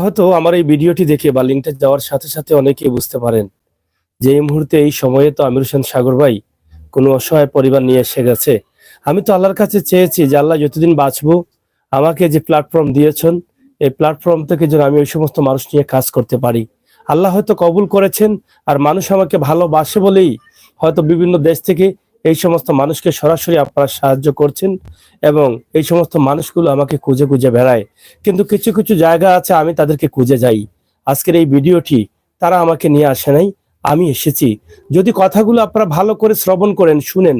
হয়তো আমার এই ভিডিওটি দেখে বা লিঙ্কটা যাওয়ার সাথে সাথে অনেকেই বুঝতে পারেন যে এই মুহূর্তে এই সময়ে তো আমির হোসেন সাগর ভাই কোনো অসহায় পরিবার নিয়ে এসে গেছে। আমি তো আল্লাহর কাছে চেয়েছি যে আল্লাহ যতদিন বাঁচবো আমাকে যে প্ল্যাটফর্ম দিয়েছেন এই প্ল্যাটফর্ম থেকে যেন আমি ওই সমস্ত মানুষ নিয়ে কাজ করতে পারি। আল্লাহ হয়তো কবুল করেছেন, আর মানুষ আমাকে ভালোবাসে বলেই হয়তো বিভিন্ন দেশ থেকে এই সমস্ত মানুষকে সরাসরি আপনারা সাহায্য করছেন, এবং এই সমস্ত মানুষগুলো আমাকে খুঁজে খুঁজে বেড়ায়। কিন্তু কিছু কিছু জায়গা আছে আমি তাদেরকে খুঁজে যাই। আজকের এই ভিডিওটি তারা আমাকে নিয়ে আসে নাই, আমি এসেছি। যদি কথাগুলো আপনারা ভালো করে শ্রবণ করেন, শুনেন,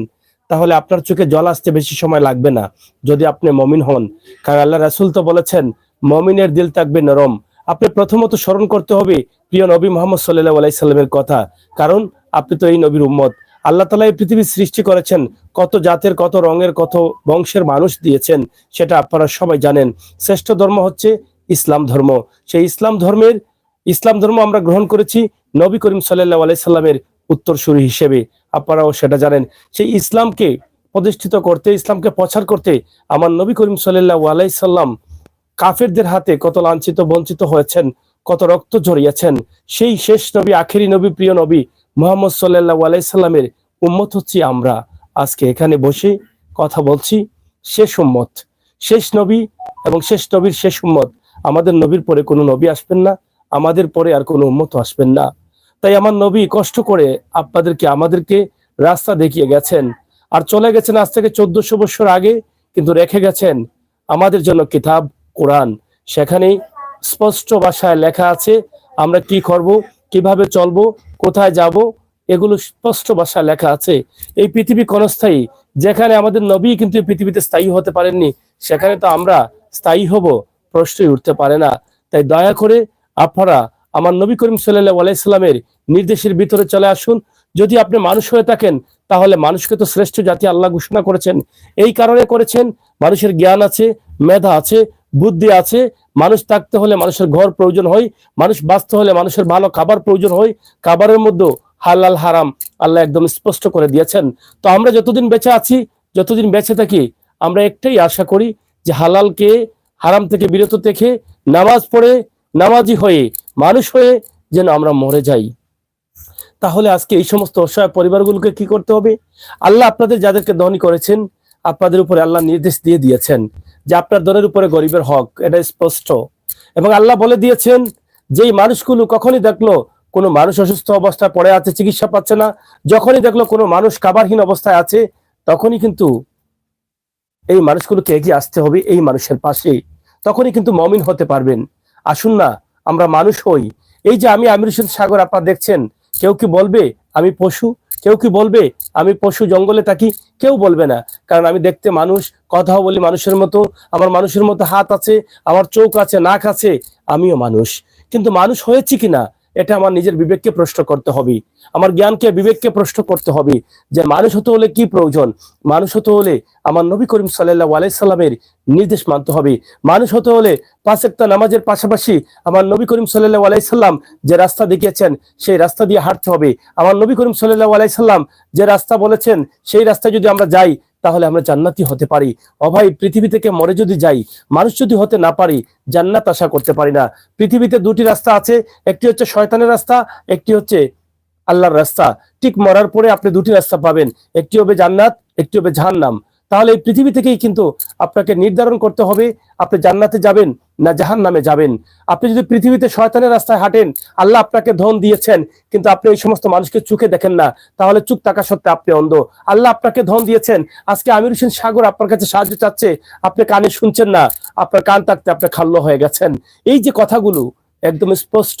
তাহলে আপনার চোখে জল আসতে বেশি সময় লাগবে না, যদি আপনি মমিন হন। কারণ আল্লাহ রাসূল তো বলেছেন মমিনের দিল থাকবে নরম। আপনি প্রথমত স্মরণ করতে হবে প্রিয় নবী মুহাম্মদ সাল্লাল্লাহু আলাইহি সাল্লামের কথা, কারণ আপনি তো এই নবীর উম্মত। আল্লাহ তাআলা এই পৃথিবী সৃষ্টি করেছেন, কত জাতের, কত রঙের, কত বংশের মানুষ দিয়েছেন, সেটা আপনারা সবাই জানেন। শ্রেষ্ঠ ধর্ম হচ্ছে ইসলাম ধর্ম। সেই ইসলাম ধর্ম আমরা গ্রহণ করেছি নবী করিম সাল্লাল্লাহু আলাইহি সাল্লামের উত্তরসূরি হিসেবে। আপনারাও সেটা জানেন। সেই ইসলামকে প্রতিষ্ঠিত করতে, ইসলামকে প্রচার করতে আমার নবী করিম সাল্লাল্লাহু আলাইহি সাল্লাম কাফেরদের হাতে কত লাঞ্ছিত বঞ্চিত হয়েছেন, কত রক্ত ঝরিয়েছেন। সেই শেষ নবী, আখেরি নবী, প্রিয় নবী মুহাম্মদ সাল্লাল্লাহু আলাইহি সাল্লামের উম্মত হচ্ছি আমরা। আজকে এখানে বসে কথা বলছি শেষ উম্মত, শেষ নবী এবং শেষ নবীর শেষ উম্মত। আমাদের নবীর পরে কোনো নবী আসবেন না, আমাদের পরে আর কোনো উম্মত আসবেন না। তাই আমার নবী কষ্ট করে আপনাদেরকে, আমাদেরকে রাস্তা দেখিয়ে গেছেন, আর চলে গেছেন আজ থেকে 1400 বছর আগে, কিন্তু রেখে গেছেন আমাদের জন্য কিতাব কোরআন। সেখানে স্পষ্ট ভাষায় লেখা আছে আমরা কি করব, কিভাবে চলবো, কোথায় যাব, এগুলো স্পষ্ট ভাষায় লেখা আছে। এই পৃথিবী ক্ষণস্থায়ী, যেখানে আমাদের নবী কিন্তু এই পৃথিবীতে স্থায়ী হতে পারেননি, সেখানে তো আমরা স্থায়ী হব প্রশ্নই উঠতে পারে না। তাই দয়া করে আপনারা আমার নবী করিম সাল্লাল্লাহু আলাইহি সাল্লামের নির্দেশের ভিতরে চলে আসুন। যদি আপনি মানুষ হয়ে থাকেন, তাহলে মানুষকে তো শ্রেষ্ঠ জাতি আল্লাহ ঘোষণা করেছেন। এই কারণে করেছেন, মানুষের জ্ঞান আছে, মেধা আছে, বুদ্ধি আছে। মানুষ থাকতে হলে মানুষের ঘর প্রয়োজন হয়, মানুষ বাঁচতে হলে মানুষের ভালো খাবার প্রয়োজন হয়। খাবারের মধ্যে হালাল হারাম আল্লাহ একদম স্পষ্ট করে দিয়েছেন। তো আমরা যতদিন বেঁচে আছি, যতদিন বেঁচে থাকি, আমরা একটাই আশা করি যে হালালকে হারাম থেকে বিরত থেকে নামাজ পড়ে, নামাজি হয়ে, মানুষ হয়ে যেন আমরা মরে যাই। তাহলে আজকে এই সমস্ত অসহায় পরিবারগুলোকে কি করতে হবে? আল্লাহ আপনাদের যাদেরকে ধনী করেছেন, আপনাদের উপরে আল্লাহ নির্দেশ দিয়ে দিয়েছেন যে আপনার ধনের উপরে গরিবের হক, এটা স্পষ্ট। এবং আল্লাহ বলে দিয়েছেন যে এই মানুষগুলো কখনই দেখলো কোনো মানুষ অসুস্থ অবস্থায় পড়ে আছে, চিকিৎসা পাচ্ছে না, যখনই দেখলো কোনো মানুষ খাবারহীন অবস্থায় আছে, তখনই কিন্তু এই মানুষগুলোকে এগিয়ে আসতে হবে এই মানুষের পাশে, তখনই কিন্তু মমিন হতে পারবেন। আসুন না আমরা মানুষ হই। এই যে আমি আমির হোসেন সাগর আপনারা দেখছেন, কেউ কি বলবে আমি পশু? কেউ কি বলবে আমি পশু, জঙ্গলে থাকি? কেউ বলবে না। কারণ আমি দেখতে মানুষ, কথাও বলি মানুষের মতো, আমার মানুষের মতো হাত আছে, আমার চোখ আছে, নাক আছে, আমিও মানুষ। কিন্তু মানুষ হয়েছি কিনা এটা আমার নিজের বিবেককে প্রশ্ন করতে হবে, আমার জ্ঞানকে, বিবেককে প্রশ্ন করতে হবে যে মানুষ হতে হলে কি প্রয়োজন। মানুষ হতে হলে আমার নবী করিম সাল্লাল্লাহু আলাইহি সাল্লামের নির্দেশ মানতে হবে। মানুষ হতে হলে 5 ওয়াক্ত নামাজের পাশাপাশি আমার নবী করিম সাল্লাল্লাহু আলাইহি সাল্লাম যে রাস্তা দেখিয়েছেন সেই রাস্তা দিয়ে হাঁটতে হবে। আমার নবী করিম সাল্লাল্লাহু আলাইহি সাল্লাম যে রাস্তা বলেছেন সেই রাস্তায় যদি আমরা যাই, তাহলে আমরা জান্নাতি হতে পারি। ও ভাই, পৃথিবী থেকে মরে যদি যাই, মানুষ যদি হতে না পারি, জান্নাত আশা করতে পারি না। পৃথিবীতে দুটি রাস্তা আছে, একটি হচ্ছে শয়তানের রাস্তা, একটি হচ্ছে আল্লাহর রাস্তা। ঠিক মরার পরে আপনি দুটি রাস্তা পাবেন, একটি হবে জান্নাত, একটি হবে জাহান্নাম। তাহলে এই পৃথিবী থেকেই কিন্তু আপনাকে নির্ধারণ করতে হবে আপনি জান্নাতে যাবেন না জাহান্নামে যাবেন। আপনি যদি পৃথিবীতে শয়তানের রাস্তায় হাঁটেন, আল্লাহ আপনাকে ধন দিয়েছেন, কিন্তু আপনি এই সমস্ত মানুষকে চোখে দেখেন না, তাহলে চোখ থাকা সত্ত্বে আপনি অন্ধ। আল্লাহ আপনাকে ধন দিয়েছেন, আজকে আমির হোসেন সাগর আপনার কাছে সাহায্য চাচ্ছে, আপনি কানে শুনছেন না, আপনার কান থাকতে আপনি খাল্য হয়ে গেছেন। এই যে কথাগুলো একদম স্পষ্ট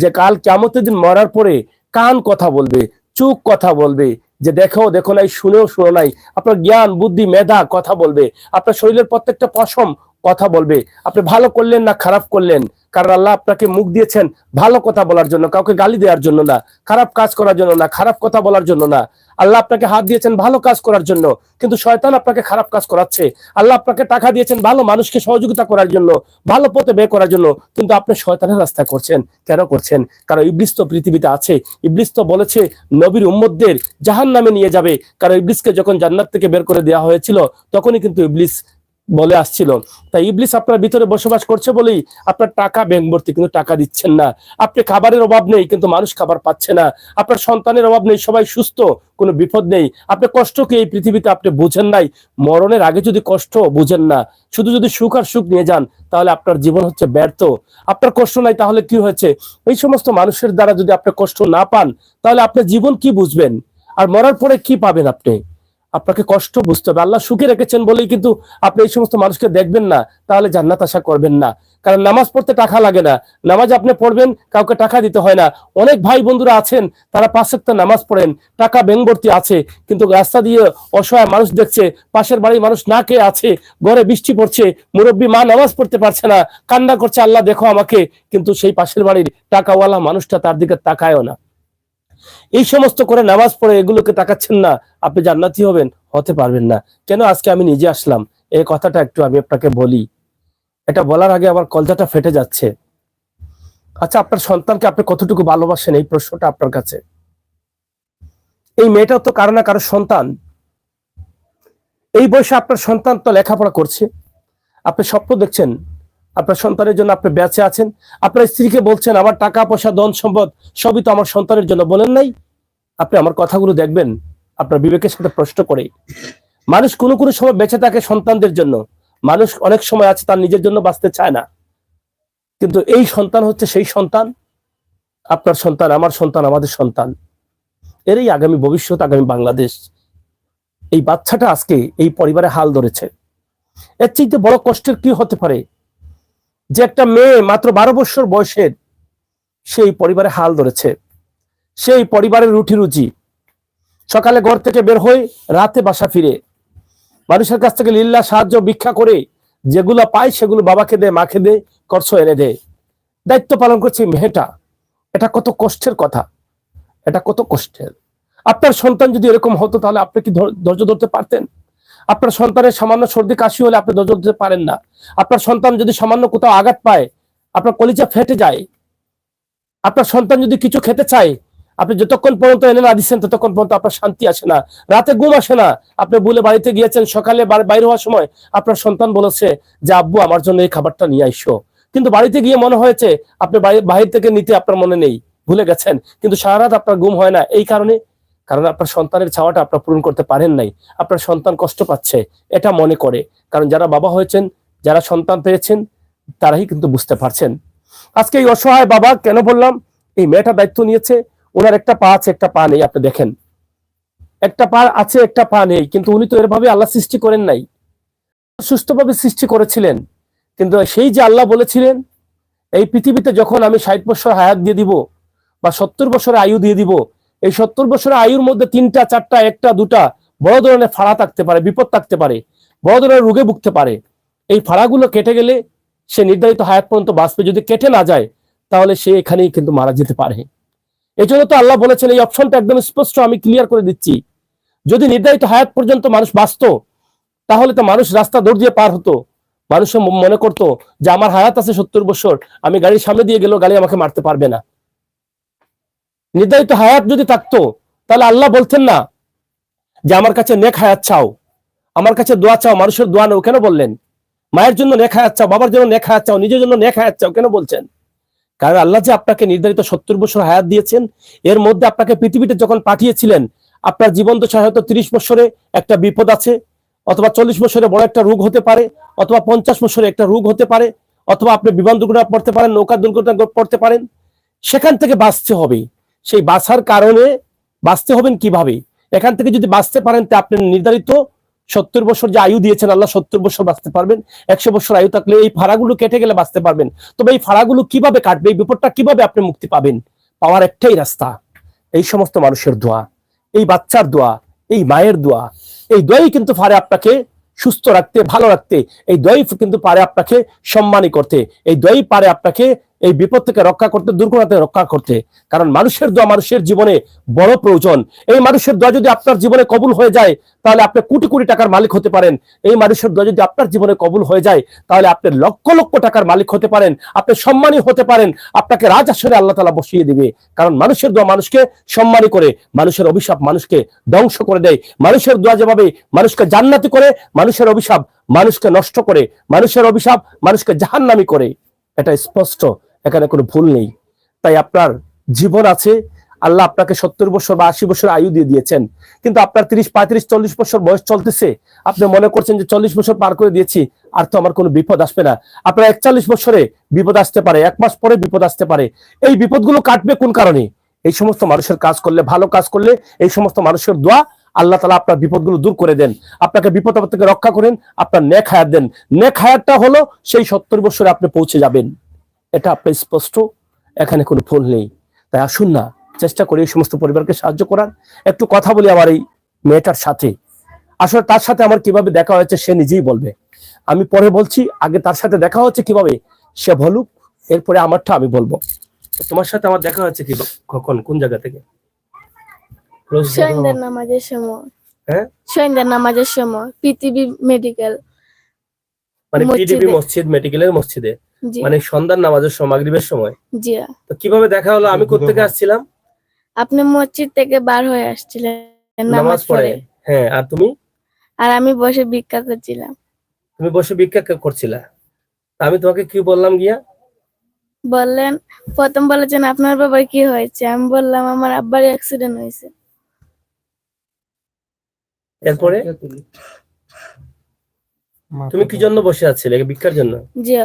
যে কাল কিয়ামতের দিন মরার পরে কান কথা বলবে, চোখ কথা বলবে, যে দেখো দেখো নাই, শুনেও শুনো নাই। আপনার জ্ঞান, বুদ্ধি, মেধা কথা বলবে, আপনার শরীরের প্রত্যেকটা পশম কথা বলবে। আপনি ভালো করলেন না খারাপ করলেন, কারণ আল্লাহ আপনাকে মুখ দিয়েছেন ভালো কথা বলার জন্য, কাউকে গালি দেওয়ার জন্য না, খারাপ কাজ করার জন্য না, খারাপ কথা বলার জন্য না। আল্লাহ আপনাকে হাত দিয়েছেন ভালো কাজ করার জন্য, কিন্তু শয়তান আপনাকে খারাপ কাজ করাচ্ছে। আল্লাহ আপনাকে টাকা দিয়েছেন ভালো মানুষকে সহযোগিতা করার জন্য, ভালো পথে ব্যয় করার জন্য, কিন্তু আপনি শয়তানের রাস্তা করছেন। কেন করছেন? কারণ ইবলিস তো পৃথিবীতে আছে। ইবলিস তো বলেছে নবীর উম্মতদের জাহান্নামে নিয়ে যাবে। কারণ ইবলিসকে যখন জান্নাত থেকে বের করে দেওয়া হয়েছিল, তখনই কিন্তু ইবলিস বলে আসছিল। তাই ইবলিস আপনার ভিতরে বসবাস করছে বলেই আপনার টাকা ব্যাংক ভর্তি কিন্তু টাকা দিচ্ছেন না। আপনি খাবারের অভাব নেই কিন্তু মানুষ খাবার পাচ্ছে না। আপনার সন্তানের অভাব নেই, সবাই সুস্থ, কোনো বিপদ নেই। আপনি কষ্টকে এই পৃথিবীতে আপনি বুঝেন নাই। মরণের আগে যদি কষ্ট বুঝেন না, শুধু যদি সুখ আর সুখ নিয়ে যান, তাহলে আপনার জীবন হচ্ছে ব্যর্থ। আপনার কষ্ট নাই তাহলে কি হয়েছে? এই সমস্ত মানুষের দ্বারা যদি আপনি কষ্ট না পান, তাহলে আপনার জীবন কি বুঝবেন? আর মরার পরে কি পাবেন আপনি? আপনাকে কষ্ট বুঝতে হবে। আল্লাহ সুখে রেখেছেন বলেই কিন্তু আপনি এই সমস্ত মানুষকে দেখবেন না, তাহলে জান্নাত আশা করবেন না। কারণ নামাজ পড়তে টাকা লাগে না, নামাজ আপনি পড়বেন, কাউকে টাকা দিতে হয় না। অনেক ভাই বন্ধুরা আছেন, তারা 5 ওয়াক্ত নামাজ পড়েন, টাকা ব্যাংক ভর্তি আছে, কিন্তু রাস্তা দিয়ে অসহায় মানুষ দেখছে, পাশের বাড়ির মানুষ না খেয়ে আছে, ঘরে বৃষ্টি পড়ছে, মুরব্বী মা নামাজ পড়তে পারছে না, কান্না করছে, আল্লাহ দেখো আমাকে, কিন্তু সেই পাশের বাড়ির টাকাওয়ালা মানুষটা তার দিকে তাকায়ও না। এই সমস্ত করে নামাজ পড়ে এগুলোকে তাকাচ্ছেন না, আপনি জান্নাতি হবেন? হতে পারবেন না। কেন আজকে আমি নিজে আসলাম এই কথাটা একটু আমি আপনাকে বলি। এটা বলার আগে আমার কলজাটা ফেটে যাচ্ছে। আচ্ছা, আপনার সন্তানকে আপনি কতটুকু ভালোবাসেন, এই প্রশ্নটা আপনার কাছে। এই মেয়েটাও তো কারো না কারো সন্তান। এই বয়সে আপনার সন্তান তো লেখাপড়া করছে, আপনি স্বপ্ন দেখছেন আপনার সন্তানের জন্য, আপনি বেঁচে আছেন। আপনার স্ত্রীকে বলছেন আমার টাকা পয়সা ধন সম্পদ সবই তো আমার সন্তানের জন্য, বলেন নাই? আপনি আমার কথাগুলো দেখবেন আপনার বিবেকের সাথে প্রশ্ন করে। মানুষ কোনো কোনো সময় বেঁচে থাকে সন্তানদের জন্য, মানুষ অনেক সময় আছে তার নিজের জন্য বাঁচতে চায় না। কিন্তু এই সন্তান হচ্ছে সেই সন্তান, আপনার সন্তান, আমার সন্তান, আমাদের সন্তান, এরই আগামী ভবিষ্যৎ, আগামী বাংলাদেশ। এই বাচ্চাটা আজকে এই পরিবারে হাল ধরেছে। এর চাইতে বড় কষ্টের কি হতে পারে যে একটা মেয়ে মাত্র 12 বছর বয়সের, সেই পরিবারে হাল ধরেছে, সেই পরিবারের রুটি রুজি, সকালে ঘর থেকে বের হয়ে রাতে বাসা ফিরে মানুষের কাছ থেকে লিল্লা সাহায্য ভিক্ষা করে যেগুলো পায় সেগুলো বাবাকে দে, মাকে দে, খরচ এনে দে, দায়িত্ব পালন করছে মেয়েটা। এটা কত কষ্টের কথা, এটা কত কষ্টের। আপনার সন্তান যদি এরকম হতো তাহলে আপনি কি ধৈর্য ধরতে পারতেন? আপনার সন্তানের সামান্য সর্দি কাশি হলে আপনি ধৈর্য ধরতে পারেন না। আপনার সন্তান যদি সামান্য কোথাও আঘাত পায়, আপনার কলিজা ফেটে যায়। আপনার সন্তান যদি কিছু খেতে চায়, আপনি যতক্ষণ পর্যন্ত এনে না দিচ্ছেন ততক্ষণ পর্যন্ত আপনার শান্তি আসে না, রাতে ঘুম আসে না। আপনি বলে বাড়িতে গিয়েছেন, সকালে বাইরে হওয়ার সময় আপনার সন্তান বলেছে যে আব্বু আমার জন্য এই খাবারটা নিয়ে আইসো, কিন্তু বাড়িতে গিয়ে মনে হয়েছে আপনি বাহির থেকে নিতে আপনার মনে নেই, ভুলে গেছেন, কিন্তু সারা রাত আপনার ঘুম হয় না। এই কারণে, কারণ আপনার সন্তানের চাওয়াটা আপনার পূরণ করতে পারেন নাই। আপনার সন্তান কষ্ট পাচ্ছে এটা মনে করে, কারণ যারা বাবা হয়েছেন, যারা সন্তান পেয়েছেন, তারাই কিন্তু বুঝতে পারছেন। আজকে এই অসহায় বাবা, কেন বললাম, এই মেয়েটা দায়িত্ব নিয়েছে, ওনার একটা পা আছে একটা পা নেই। আপনি দেখেন, একটা পা আছে একটা পা নেই, কিন্তু উনি তো এরভাবে আল্লাহ সৃষ্টি করেন নাই, সুস্থভাবে সৃষ্টি করেছিলেন। কিন্তু সেই যে আল্লাহ বলেছিলেন এই পৃথিবীতে যখন আমি 60 বছর হায়াত দিয়ে দিব বা 70 বছরের আয়ু দিয়ে দিব, এই 70 বছরের আয়ুর মধ্যে 3টা 4টা 1টা 2টা বড় ধরনের ফাড়া থাকতে পারে, বিপদ থাকতে পারে, বড় ধরনের রোগে ভুগতে পারে। এই ফাড়াগুলো কেটে গেলে সে নির্ধারিত হায়াত পর্যন্ত বাঁচবে, যদি কেটে না যায় তাহলে সে এখানেই কিন্তু মারা যেতে পারে। এই জন্য তো আল্লাহ বলেছেন, এই অপশনটা একদম স্পষ্ট, আমি ক্লিয়ার করে দিচ্ছি। যদি নির্ধারিত হায়াত পর্যন্ত মানুষ বাঁচতো তাহলে তো মানুষ রাস্তা দৌড় দিয়ে পার হতো। মানুষ মনে করতো যে আমার হায়াত আছে 70 বছর, আমি গাড়ির সামনে দিয়ে গেলেও গাড়ি আমাকে মারতে পারবে না। নির্ধারিত হায়াত যদি থাকতো তাহলে আল্লাহ বলতেন না যে আমার কাছে নেক হায়াত চাও, আমার কাছে দোয়া চাও, মানুষের দোয়া নেও। কেন বললেন? মায়ের জন্য নেক হায়াত চাও, বাবার জন্য নেক হায়াত চাও, নিজের জন্য নেক হায়াত চাও, কেন বলছেন? কারণ আল্লাহ যে আপনাকে নির্ধারিত 70 বছর হায়াত দিয়েছেন, এর মধ্যে আপনাকে পৃথিবীতে যখন পাঠিয়েছিলেন, আপনার জীবন দশায় হয়তো 30 বছরে একটা বিপদ আছে, অথবা 40 বছরে বড় একটা রোগ হতে পারে, অথবা 50 বছরে একটা রোগ হতে পারে, অথবা আপনি বিমান দুর্ঘটনা পড়তে পারেন, নৌকা দুর্ঘটনা পড়তে পারেন। সেখান থেকে বাঁচতে হবে। সেই বাঁচার কারণে বাঁচতে হবেন কিভাবে? এখান থেকে যদি বাঁচতে পারেন তা আপনি নির্ধারিত 70 বছর যে আয়ু দিয়েছেন আল্লাহ, 70 বছর বাঁচতে পারবেন। 100 বছর আয়ু থাকলে এই ফাড়াগুলো কেটে গেলে বাঁচতে পারবেন। তবে এই ফাড়াগুলো কিভাবে কাটবে, এই বিপদটা কিভাবে আপনি মুক্তি পাবেন, পাওয়ার একটাই রাস্তা, এই সমস্ত মানুষের দোয়া, এই বাচ্চার দোয়া, এই মায়ের দোয়া। এই দোয়াই কিন্তু পারে আপনাকে সুস্থ রাখতে, ভালো রাখতে। এই দোয়াই কিন্তু পারে আপনাকে সম্মানী করতে। এই দোয়াই পারে আপনাকে এই বিপদ থেকে রক্ষা করতে, দুর্ঘটনা থেকে রক্ষা করতে। কারণ মানুষের দোয়া মানুষের জীবনে বড় প্রয়োজন। এই মানুষের দোয়া যদি আপনার জীবনে কবুল হয়ে যায় তাহলে আপনি কোটি কোটি টাকার মালিক হতে পারেন। এই মানুষের দোয়া যদি আপনার জীবনে কবুল হয়ে যায় তাহলে আপনি লক্ষ লক্ষ টাকার মালিক হতে পারেন, আপনি সম্মানী হতে পারেন, আপনাকে রাজআসরে আল্লাহ তাআলা বসিয়ে দিবে। কারণ মানুষের দোয়া মানুষকে সম্মানী করে, মানুষের অভিশাপ মানুষকে ধ্বংস করে দেয়। মানুষের দোয়া যেভাবে মানুষকে জান্নাতি করে, মানুষের অভিশাপ মানুষকে নষ্ট করে, মানুষের অভিশাপ মানুষকে জাহান্নামী করে। এটা স্পষ্ট, এখানে কোনো ভুল নেই। তাই আপনার জীবন আছে, আল্লাহ আপনাকে 70 বছর বা 80 বছর আয়ু দিয়ে দিয়েছেন, কিন্তু আপনার 30, 35, 40 বছর বয়স চলতেছে। আপনি মনে করছেন যে 40 বছর পার করে দিয়েছি, আর তো আমার কোনো বিপদ আসবে না। আপনার 41 বছরে বিপদ আসতে পারে, 1 মাস পরে বিপদ আসতে পারে। এই বিপদগুলো কাটবে কোন কারণে? এই সমস্ত মানুষের কাজ করলে, ভালো কাজ করলে, এই সমস্ত মানুষের দোয়া আল্লাহ তাআলা আপনার বিপদগুলো দূর করে দেন, আপনাকে বিপদ আপদ থেকে রক্ষা করেন, আপনার নেক হায়াত দেন। নেক হায়াতটা হলো সেই 70 বছরে আপনি পৌঁছে যাবেন। এটা আপনার স্পষ্ট, এখানে কোনো ভুল নেই। তাই আসুন না, চেষ্টা করি এই সমস্ত পরিবারকে সাহায্য করার। একটু কথা বলি আমার এই মেয়েটার সাথে। আসলে তার সাথে আমার কিভাবে দেখা হয়েছে সে নিজেই বলবে, আমি পরে বলছি। আগে তার সাথে দেখা হচ্ছে কিভাবে সে বলুক, এরপরে আমারটা আমি বলবো। তোমার সাথে আমার দেখা হচ্ছে কি, কখন, কোন জায়গা থেকে? সন্ধ্যার নামাজের সময়। হ্যাঁ, সন্ধ্যার নামাজের সময় পিটিবি মেডিকেল, মানে পিডিবি মসজিদ মেডিকেলের মসজিদে, মানে সন্ধ্যার নামাজের সময়, মাগরিবের সময়। জি। তো কিভাবে দেখা হলো? আমি কোথা থেকে আসছিলাম? আপনি মসজিদ থেকে বার হয়ে আসছিলেন নামাজ পড়ে। হ্যাঁ, আর তুমি? আর আমি বসে ভিক্ষা করছিলাম। তুমি বসে ভিক্ষা করছিলা? আমি তোমাকে কি বললাম গিয়া? বললেন, প্রথম বলেছেন আপনার বাবার কি হয়েছে, আমি বললাম আমার আব্বার অ্যাক্সিডেন্ট হয়েছে। এরপরে তুমি কি জন্য বসে আছিলে? ভিক্ষার জন্য? জি।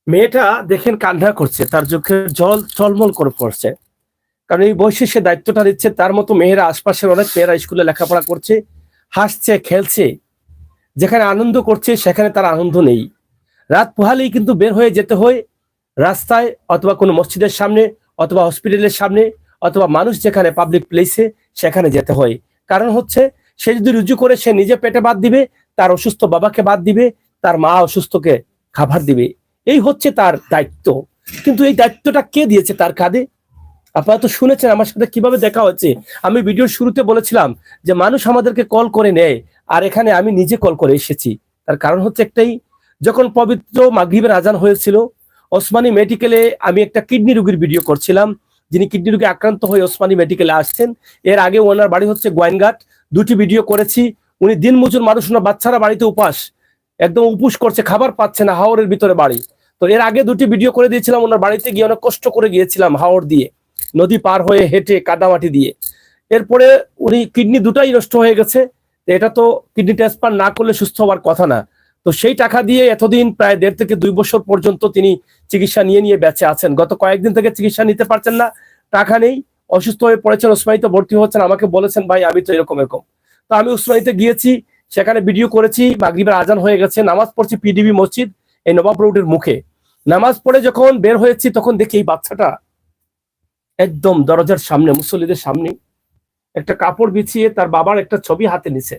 মেয়েটা দেখেন কান্না করছে, তার চোখে জল টলমল করে পড়ছে। কারণ এই বয়সে সে দায়িত্বটা নিচ্ছে। তার মতো মেয়েরা, আশপাশের অনেক মেয়েরা স্কুলে লেখাপড়া করছে, হাসছে, খেলছে, যেখানে আনন্দ করছে সেখানে তার আনন্দ নেই। রাত পোহালেই কিন্তু বের হয়ে যেতে হয় রাস্তায়, অথবা কোনো মসজিদের সামনে, অথবা হসপিটালের সামনে, অথবা মানুষ যেখানে পাবলিক প্লেসে, সেখানে যেতে হয়। কারণ হচ্ছে সে যদি রুজু করে সে নিজে পেটে বাদ দিবে, তার অসুস্থ বাবাকে বাদ দিবে, তার মা অসুস্থকে খাবার দিবে। এই হচ্ছে তার দায়িত্ব। কিন্তু এই দায়িত্বটা কে দিয়েছে তার কাঁধে? আপনারা তো শুনেছেন আমার সাথে কিভাবে দেখা হচ্ছে। আমি ভিডিওর শুরুতে বলেছিলাম যে মানুষ আমাদেরকে কল করে নেয়, আর এখানে আমি নিজে কল করে এসেছি। তার কারণ হচ্ছে একটাই, যখন পবিত্র মাগরিবের আজান হয়েছিল, ওসমানী মেডিকেলে আমি একটা কিডনি রোগীর ভিডিও করছিলাম, যিনি কিডনি রোগে আক্রান্ত হয়ে ওসমানী মেডিকেলে আসছেন। এর আগে ওনার বাড়ি হচ্ছে গোয়াইনঘাট। দুটি ভিডিও করেছি। উনি দিনমজুর মানুষ, ওনার বাচ্চারা বাড়িতে উপাস, একদম উপুস করছে, খাবার পাচ্ছে না, হাওরের ভিতরে বাড়ি। তো এর আগে দুটি ভিডিও করে দিয়েছিলাম, ওনার বাড়িতে গিয়ে অনেক কষ্ট করে গিয়েছিলাম, হাওর দিয়ে, নদী পার হয়ে, হেঁটে, কাদামাটি দিয়ে। এরপরে উনি কিডনি দুটাই নষ্ট হয়ে গেছে। এটা তো কিডনি ট্রান্সপ্লান্ট না করলে সুস্থ হওয়ার কথা না। তো সেই টাকা দিয়ে এতদিন প্রায় 1.5 থেকে 2 বছর পর্যন্ত তিনি চিকিৎসা নিয়ে বেঁচে আছেন। গত কয়েকদিন থেকে চিকিৎসা নিতে পারছেন না, টাকা নেই, অসুস্থ হয়ে পড়েছেন, ওসমানীতে ভর্তি হচ্ছেন। আমাকে বলেছেন ভাই আমি তো এরকম। তো আমি ওসমানীতে গিয়েছি, সেখানে ভিডিও করেছি। মাগরিবের আজান হয়ে গেছে, নামাজ পড়ছি পিডিবি মসজিদ, এই নবাব রোডের মুখে। নামাজ পড়ে যখন বের হয়েছি তখন দেখি এই বাচ্চাটা একদম দরজার সামনে, মুসল্লিদের সামনে একটা কাপড় বিছিয়ে তার বাবার একটা ছবি হাতে নিছে।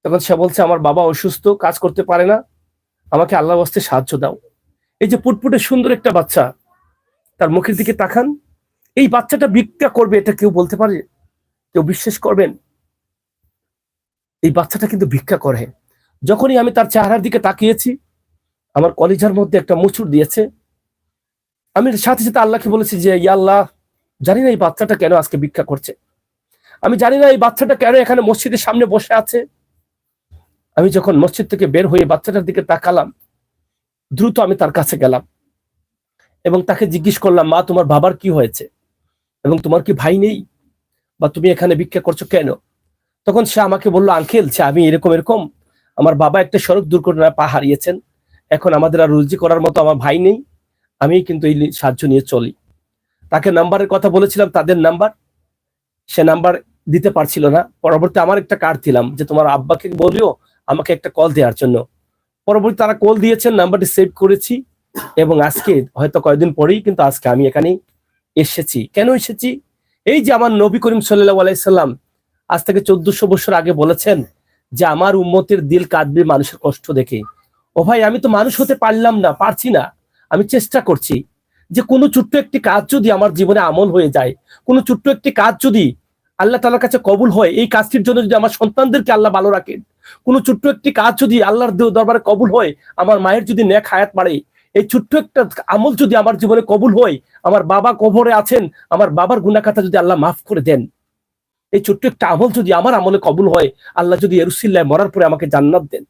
তখন সে বলছে আমার বাবা অসুস্থ, কাজ করতে পারে না, আমাকে আল্লাহর ওয়াস্তে সাহায্য দাও। এই যে পুটপুটে সুন্দর একটা বাচ্চা, তার মুখের দিকে তাকান, এই বাচ্চাটা ভিক্ষা করবে এটা কেউ বলতে পারে? কেউ বিশ্বাস করবেন? এই বাচ্চাটা কিন্তু ভিক্ষা করে। যখনই আমি তার চেহারার দিকে তাকিয়েছি, আমার কলিজার মধ্যে একটা মুচুর দিয়েছে। আমি সাথে সাথে আল্লাহকে বলেছি যে ইয়া আল্লাহ, জানি না এই বাচ্চাটা কেন আজকে ভিক্ষা করছে, আমি জানি না এই বাচ্চাটা কেন এখানে মসজিদের সামনে বসে আছে। আমি যখন মসজিদ থেকে বের হয়ে বাচ্চাটার দিকে তাকালাম, দ্রুত আমি তার কাছে গেলাম এবং তাকে জিজ্ঞেস করলাম, মা তোমার বাবার কি হয়েছে, এবং তোমার কি ভাই নেই, বা তুমি এখানে ভিক্ষা করছো কেন? তখন সে আমাকে বললো, আঙ্কেল আমি এরকম, আমার বাবা একটা সড়ক দুর্ঘটনায় পা হারিয়েছেন, এখন আমাদের আর রুজি করার মতো আমার ভাই নেই, আমি কিন্তু এই সাহায্য নিয়ে চলি। তাকে নাম্বারের কথা বলেছিলাম, তাদের নাম্বার, সে নাম্বার দিতে পারছিল না। পরবর্তী আমার একটা কার্ড দিলাম যে তোমার আব্বাকে বলিও আমাকে একটা কল দেওয়ার জন্য। পরবর্তী তারা কল দিয়েছেন, নাম্বারটি সেভ করেছি, এবং আজকে হয়তো কয়েকদিন পরেই কিন্তু আজকে আমি এখানে এসেছি। কেন এসেছি? এই যে আমার নবী করিম সাল্লাল্লাহু আলাইহি সাল্লাম আজ থেকে 1400 বছর আগে বলেছেন যে আমার উম্মতের দিল কাঁদবে মানুষের কষ্ট দেখে, ও ভাই, আমি তো মানুষ হতে পারলাম না, পারছি না, আমি চেষ্টা করছি যে কোনো ছোট্ট একটি কাজ যদি আমার জীবনে আমল হয়ে যায়, কোনো ছোট্ট একটি কাজ যদি আল্লাহ তাআলার কাছে কবুল হয়, এই কাজটির জন্য যদি আমার সন্তানদেরকে আল্লাহ ভালো রাখেন, কোনো ছোট্ট একটি কাজ যদি আল্লাহর দরবারে কবুল হয়, আমার মায়ের যদি নেক হায়াত বাড়ে, এই ছোট্ট একটা আমল যদি আমার জীবনে কবুল হয়, আমার বাবা কবরে আছেন, আমার বাবার গুনাহ খাতা যদি আল্লাহ মাফ করে দেন, এই ছোট্ট একটা আমল যদি আমার আমলে কবুল হয়, আল্লাহ যদি এর উসিলায় মরার পরে আমাকে জান্নাত দেন,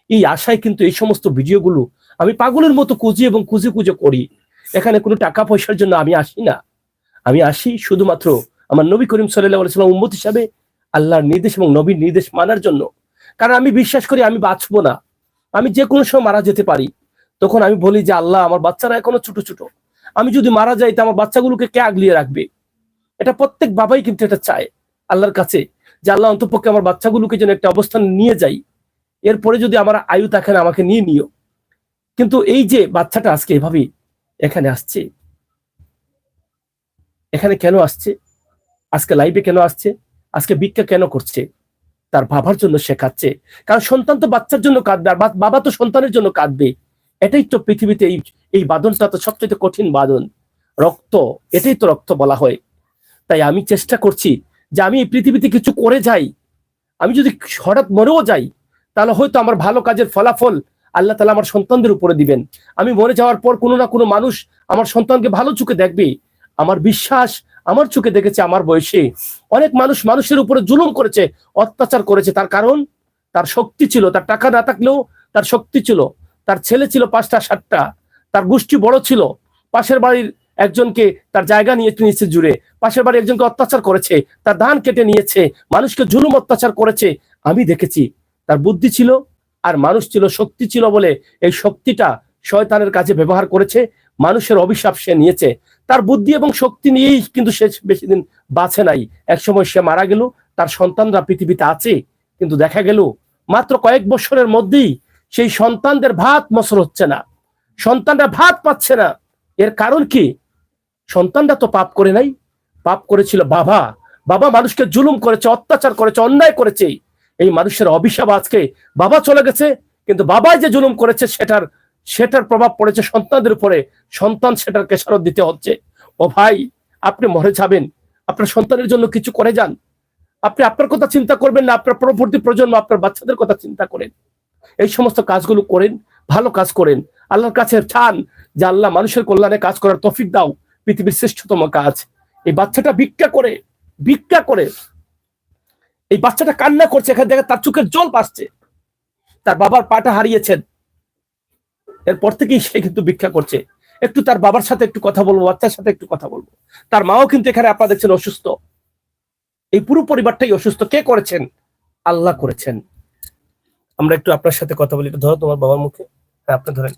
এই আশায় কিন্তু এই সমস্ত ভিডিওগুলো আমি পাগলের মতো খুঁজি এবং খুঁজে খুঁজে করি। এখানে কোনো টাকা পয়সার জন্য আমি আসি না, আমি আসি শুধুমাত্র আমার নবী করিম সাল্লাল্লাহু আলাইহি ওয়াসাল্লাম উম্মত হিসাবে আল্লাহর নির্দেশ এবং নবীর নির্দেশ মানার জন্য। কারণ আমি বিশ্বাস করি আমি বাঁচবো না, আমি যে কোনো সময় মারা যেতে পারি। তখন আমি বলি যে আল্লাহ, আমার বাচ্চারা এখনো ছোট ছোট, আমি যদি মারা যাই তো আমার বাচ্চাগুলোকে কে আগলিয়ে রাখবে? এটা প্রত্যেক বাবাই কিন্তু এটা চায় আল্লাহর কাছে, যে আল্লাহ অন্তপক্ষে আমার বাচ্চাগুলোকে যেন একটা অবস্থান নিয়ে যাই, এরপরে যদি আমার আয়ু থাকে না আমাকে নিয়ে নিও। কিন্তু এই যে বাচ্চাটা আজকে এভাবে এখানে আসছে, এখানে কেন আসছে, আজকে লাইভে কেন আসছে, আজকে ভিক্ষা কেন করছে? তার বাবার জন্য শেখাচ্ছে। কারণ সন্তান তো বাচ্চার জন্য কাঁদবে, আর বাবা তো সন্তানের জন্য কাঁদবে। এটাই তো পৃথিবীতে এই বাঁধনটা তো সবচেয়ে কঠিন বাঁধন, রক্ত, এটাই তো রক্ত বলা হয়। তাই আমি চেষ্টা করছি যে আমি এই পৃথিবীতে কিছু করে যাই। আমি যদি হঠাৎ মরেও যাই, তাহলে হয়তো আমার ভালো কাজের ফলাফল আল্লাহ তাআলা আমার সন্তানদের উপরে দিবেন। আমি মরে যাওয়ার পর কোনো না কোনো মানুষ আমার সন্তানকে ভালো চোখে দেখবে। আমার বিশ্বাস, আমার চোখে দেখেছে আমার বয়সে অনেক মানুষ মানুষের উপরে জুলুম করেছে, অত্যাচার করেছে। তার কারণ তার শক্তি ছিল, তার টাকা না থাকলেও তার শক্তি ছিল, তার ছেলে ছিল 5টা 7টা, তার গোষ্ঠী বড় ছিল, পাশের বাড়ির একজনকে তার জায়গা নিয়ে নিয়েছে জুড়ে, পাশের বাড়ির একজনকে অত্যাচার করেছে, তার ধান কেটে নিয়েছে, মানুষকে জুলুম অত্যাচার করেছে। আমি দেখেছি তার বুদ্ধি ছিল আর মানুষ ছিল, শক্তি ছিল বলে এই শক্তিটা শয়তানের কাছে ব্যবহার করেছে, মানুষের অভিশাপ সে নিয়েছে। তার বুদ্ধি এবং শক্তি নিয়েই কিন্তু সে বেশি দিন বাঁচে নাই, একসময় সে মারা গেল। তার সন্তানরা পৃথিবীতে আছে, কিন্তু দেখা গেল মাত্র কয়েক বছরের মধ্যেই সেই সন্তানদের ভাত মসর হচ্ছে না, সন্তানরা ভাত পাচ্ছে না। এর কারণ কি? সন্তানরা তো পাপ করে নাই, পাপ করেছিল বাবা। বাবা মানুষকে জুলুম করেছে, অত্যাচার করেছে, অন্যায় করেছে। এই মানুষের অভিশাপ আজকে বাবা চলে গেছে, কিন্তু বাবা যে জুলুম করেছে সেটার প্রভাব পড়েছে সন্তানদের উপরে, সন্তান সেটার খেসারত দিতে হচ্ছে। ও ভাই, আপনি মরে যাবেন, আপনার সন্তানের জন্য কিছু করে যান। আপনি আপনার কথা চিন্তা করবেন না, আপনার পরবর্তী প্রজন্ম, আপনার বাচ্চাদের কথা চিন্তা করেন। এই সমস্ত কাজগুলো করেন, ভালো কাজ করেন, আল্লাহর কাছে চান যে আল্লাহ মানুষের কল্যাণে কাজ করার তৌফিক দাও। পৃথিবীর শ্রেষ্ঠতম কাজ। এই বাচ্চাটা ভিক্ষা করে এই বাচ্চাটা কান্না করছে, এখানে দেখে তার চোখের জল আসছে। তার বাবার পাটা হারিয়েছেন, এরপর থেকেই সে কিন্তু ভিক্ষা করছে। একটু তার বাবার সাথে একটু কথা বলবো, বাচ্চার সাথে একটু কথা বলবো। তার মাও কিন্তু এখানে আপনারা দেখছেন অসুস্থ, এই পুরো পরিবারটাই অসুস্থ। কে করেছেন? আল্লাহ করেছেন। আমরা একটু আপনার সাথে কথা বলি। একটু ধরো তোমার বাবার মুখে, হ্যাঁ আপনি ধরেন।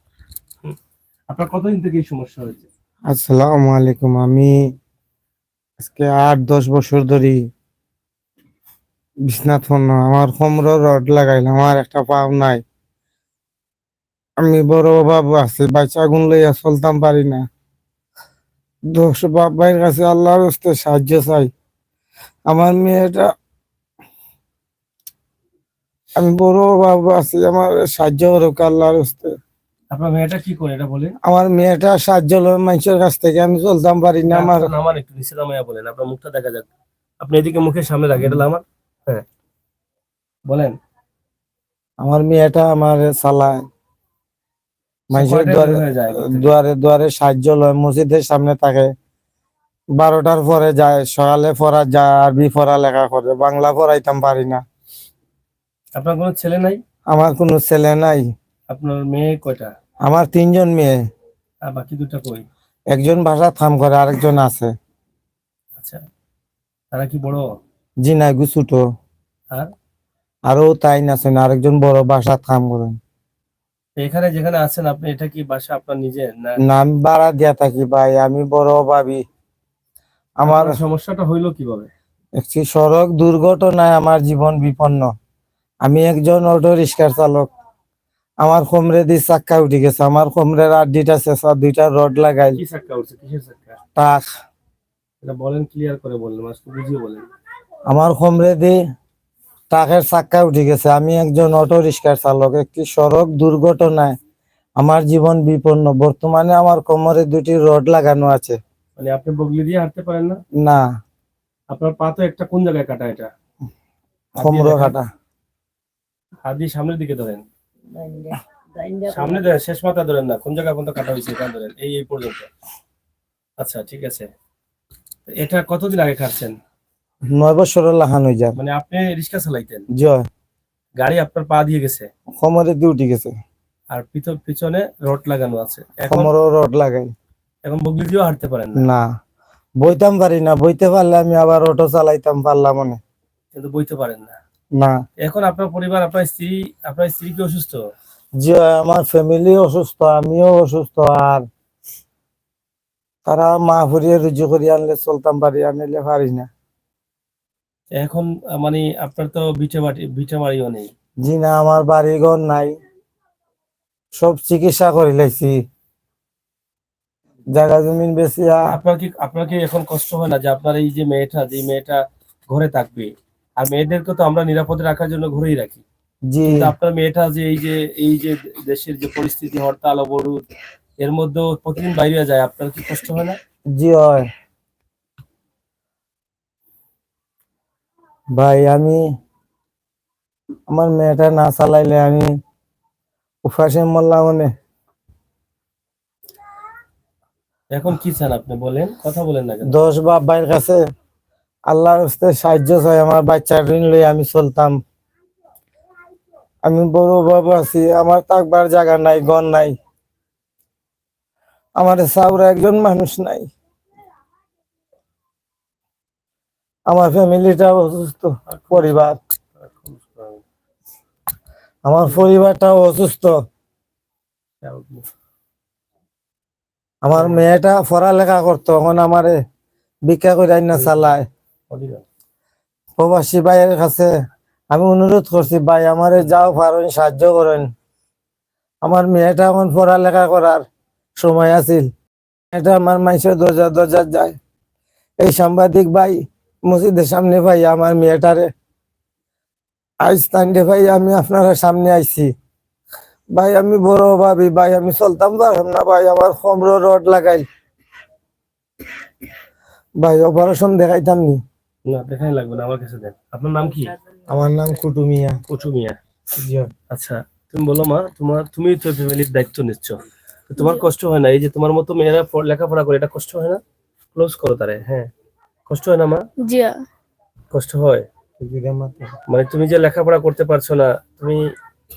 আপনার কতদিন থেকে এই সমস্যা হয়েছে? আসসালামু আলাইকুম। আমি আজকে 8-10 বছর ধরে বিছনাথ ফোন, আমার কোমরে রড লাগাইলাম, আমার একটা পাও নাই। আমি বড় বাবু আছি, বাচ্চা গুন লইয়া চলতাম পারি না। 10 বাবার কাছে আল্লাহর হস্তে সাহায্য চাই। আমার মেয়েটা, আমি বড় বাবু আছি, আমার সাহায্য করুক আল্লাহর হস্তে। আপনার মেয়েটা কি করে এটা বলেন? আমার মেয়েটা সাহায্য লয় মানুষের কাছ থেকে, আমি চলতাম পারি না। আমার একটু নিচে নামাইয়া বলেন, আপনার মুখটা দেখা যাক। আপনি এদিকে মুখের সামনে রাখেন, এটা আমার, হ্যাঁ বলেন। আমার মেয়েটা আমার চালায়, মানুষের দুয়ারে দুয়ারে সাহায্য লয়, মসজিদের সামনে থাকে, 12টার পরে যায়, সকালে পড়া যায়, আরবি পড়া লেখা করে, বাংলা পড়াইতাম পারি না। আপনার কোনো ছেলে নাই? আমার কোনো ছেলে নাই। আপনার মেয়ে কয়টা? আমার 3জন মেয়ে। আর বাকি দুটা কই? একজন বাসা থাম করে, আরেকজন আছে। আচ্ছা, তারা কি বড়? জি না, ছোট। আর আরো তাই আছেন, আরেকজন বড় বাসা থাম করেন। এখানে যেখানে আছেন আপনি, এটা কি বাসা আপনার নিজের না? না, আমি ভাড়া দিয়া থাকি ভাই, আমি বড় ভাবি। আমার আপনার সমস্যাটা হইলো কিভাবে? একটি সড়ক দুর্ঘটনায় আমার জীবন বিপন্ন। আমি একজন অটো রিক্সার চালক। আমার কোমরে দিয়ে চাক্কা উঠে গেছে, আমার কোমরের আড্ডিটা শেষা, 2টা রড লাগাই। কি চাক্কা উঠছে? কিসের চাক্কা? টাক। এটা বলেন, ক্লিয়ার করে বলেন, আজকে বুঝিয়ে বলেন। আমার কোমরে দিয়ে ট্রাকের চাক্কা উঠে গেছে। আমি একজন অটো রিক্সার চালক। একটি সড়ক দুর্ঘটনায় আমার জীবন বিপন্ন। বর্তমানে আমার কোমরে 2টি রড লাগানো আছে। মানে আপনি বগলি দিয়ে হাঁটতে পারেন না? না, আপনার পা তো একটা কোন জায়গায় কাটা এটা? হাত দিয়ে কোমরও দেখেন। কাটা। হাত দিয়ে সামনের দিকে ধরেন, সামনে ধরেন, শেষ মাথা ধরেন না, কোন জায়গা পর্যন্ত কাটা হয়েছে এটা ধরেন, এই পর্যন্ত। আচ্ছা ঠিক আছে। তো এটা কতদিন আগে কাটছেন? 9 বছরের লাহান হয়ে যায়। মানে আপনি রিক্সা চালাইতেন, জয় গাড়ি আপনার পা দিয়ে গেছে, কোমরে দিয়ে উঠে গেছে। আর পিছনে রড লাগানো আছে। এখন কোমরও রড লাগাই। এখন বগলি দিয়েও হাঁটতে পারেন না? না, বইতাম পারি না। বইতে পারলে আমি আবার অটো চালাইতাম পারলাম মনে। কিন্তু বইতে পারেন না। না, এখন আপনার পরিবার, আপনার স্ত্রী কি অসুস্থ? জয় আমার ফ্যামিলি অসুস্থ, আমিও অসুস্থ। আর তারা মা ফুরিয়ে রুজু করিয়ে আনলে চলতাম পারি, আনলে পারি না। এখন মানে আপনার তো ভিটা বাড়িও নেই। জি না, আমার বাড়ি ঘর নাই। সব চিকিৎসা করে লাইছি, জায়গা জমিন বেচিয়া। আপনার কি এখন কষ্ট হয় না যে আপনার এই যে মেয়েটা ঘরে থাকবে, আর মেয়েদেরকে তো আমরা নিরাপদে রাখার জন্য ঘরেই রাখি, জি কিন্তু আপনার মেয়েটা যে এই যে দেশের যে পরিস্থিতি, হরতাল অবরোধ, এর মধ্যেও প্রতিদিন বাইরে যায়, আপনার কি কষ্ট হয় না? জি হয় ভাই। আমার মেয়েটা না চালাইলে আমি উপাসে মরলাম মনে। এখন কি চান আপনি, বলেন, কথা বলেন না কেন? 10 বাপ ভাইয়ের কাছে আল্লাহর হস্তে সাহায্য চাই। আমার বাচ্চার ঋণ লই আমি চলতাম। আমি বড় বাবু আছি, আমার থাকবার জায়গা নাই, ঘর নাই। আমার সাউরা একজন মানুষ নাই। আমার ফ্যামিলিটা অসুস্থ, পরিবার, আমার পরিবারটাও অসুস্থ। আমার মেয়েটা পড়ালেখা করতো, এখন আমারে ভিক্ষা করে না চালায়। প্রবাসী ভাইয়ের কাছে আমি অনুরোধ করছি, ভাই আমারে যাও পারেন সাহায্য করেন। আমার মেয়েটা এখন পড়ালেখা করার সময় আছিল। এটা আমার মাইসের দরজা দরজা যায়। এই সাংবাদিক ভাই মসজিদের সামনে ভাই আমার মেয়েটারে আইস্তান্ডে ভাই আমি আপনারা সামনে আইছি। ভাই আমি বড় ভাবি, ভাই আমি চলতাম পারলাম না ভাই, আমার কোমরে রড লাগাই। ভাই অপারেশন দেখাইতাম নি? না, দেখাই লাগবে না, আমার কাছে দেন। আপনার নাম কি? আমার নাম কুটুমিয়া। কুচু মিয়া। আচ্ছা, তুমি বলো মা, তুমি তো ফ্যামিলির দায়িত্ব নিচ্ছ, তো তোমার কষ্ট হয় না? এই যে তোমার মতো মেয়েরা লেখাপড়া করে, এটা কষ্ট হয় না? ক্লোজ করো তারে। হ্যাঁ, কষ্ট হয় না মা? জি কষ্ট হয়। মানে তুমি যে লেখাপড়া করতে পারছো না, তুমি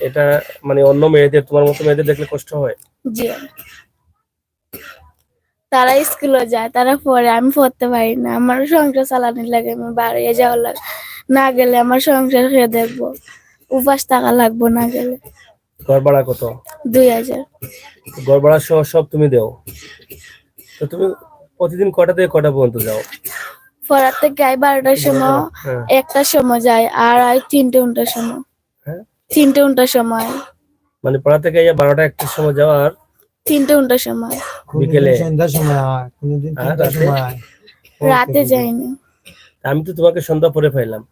এটা মানে অন্য মেয়েদের, তোমার মতো মেয়েদের দেখলে কষ্ট হয়? জি তারা স্কুলে যায়, তারা পড়ে, আমি পড়তে পারি না। আমার সংসার চালানোর লাগে, আমি বাইরে যাওয়ার লাগে। না গেলে আমার সংসার খেয়ে দেখবো, উপাস থাকা লাগবো না গেলে। ঘর ভাড়া কত? 2000। ঘর ভাড়া সহ সব তুমি দেও? তো তুমি প্রতিদিন কটা থেকে কটা পর্যন্ত যাও? পড়ার থেকে আই 12টার সময়, হ্যাঁ। 1টার সময় যায়, আর আই 3টে সময়। হ্যাঁ, 3টে সময়, মানে পড়া থেকে 12টা 1টার সময় যাও, আর 3টে সময়। বিকেলে? সন্ধ্যার সময় হয়, কোনদিন আর 3টার রাতে? সময় হয়। রাতে যাইনি। আমি তো তোমাকে সন্ধ্যা পরে পাইলাম।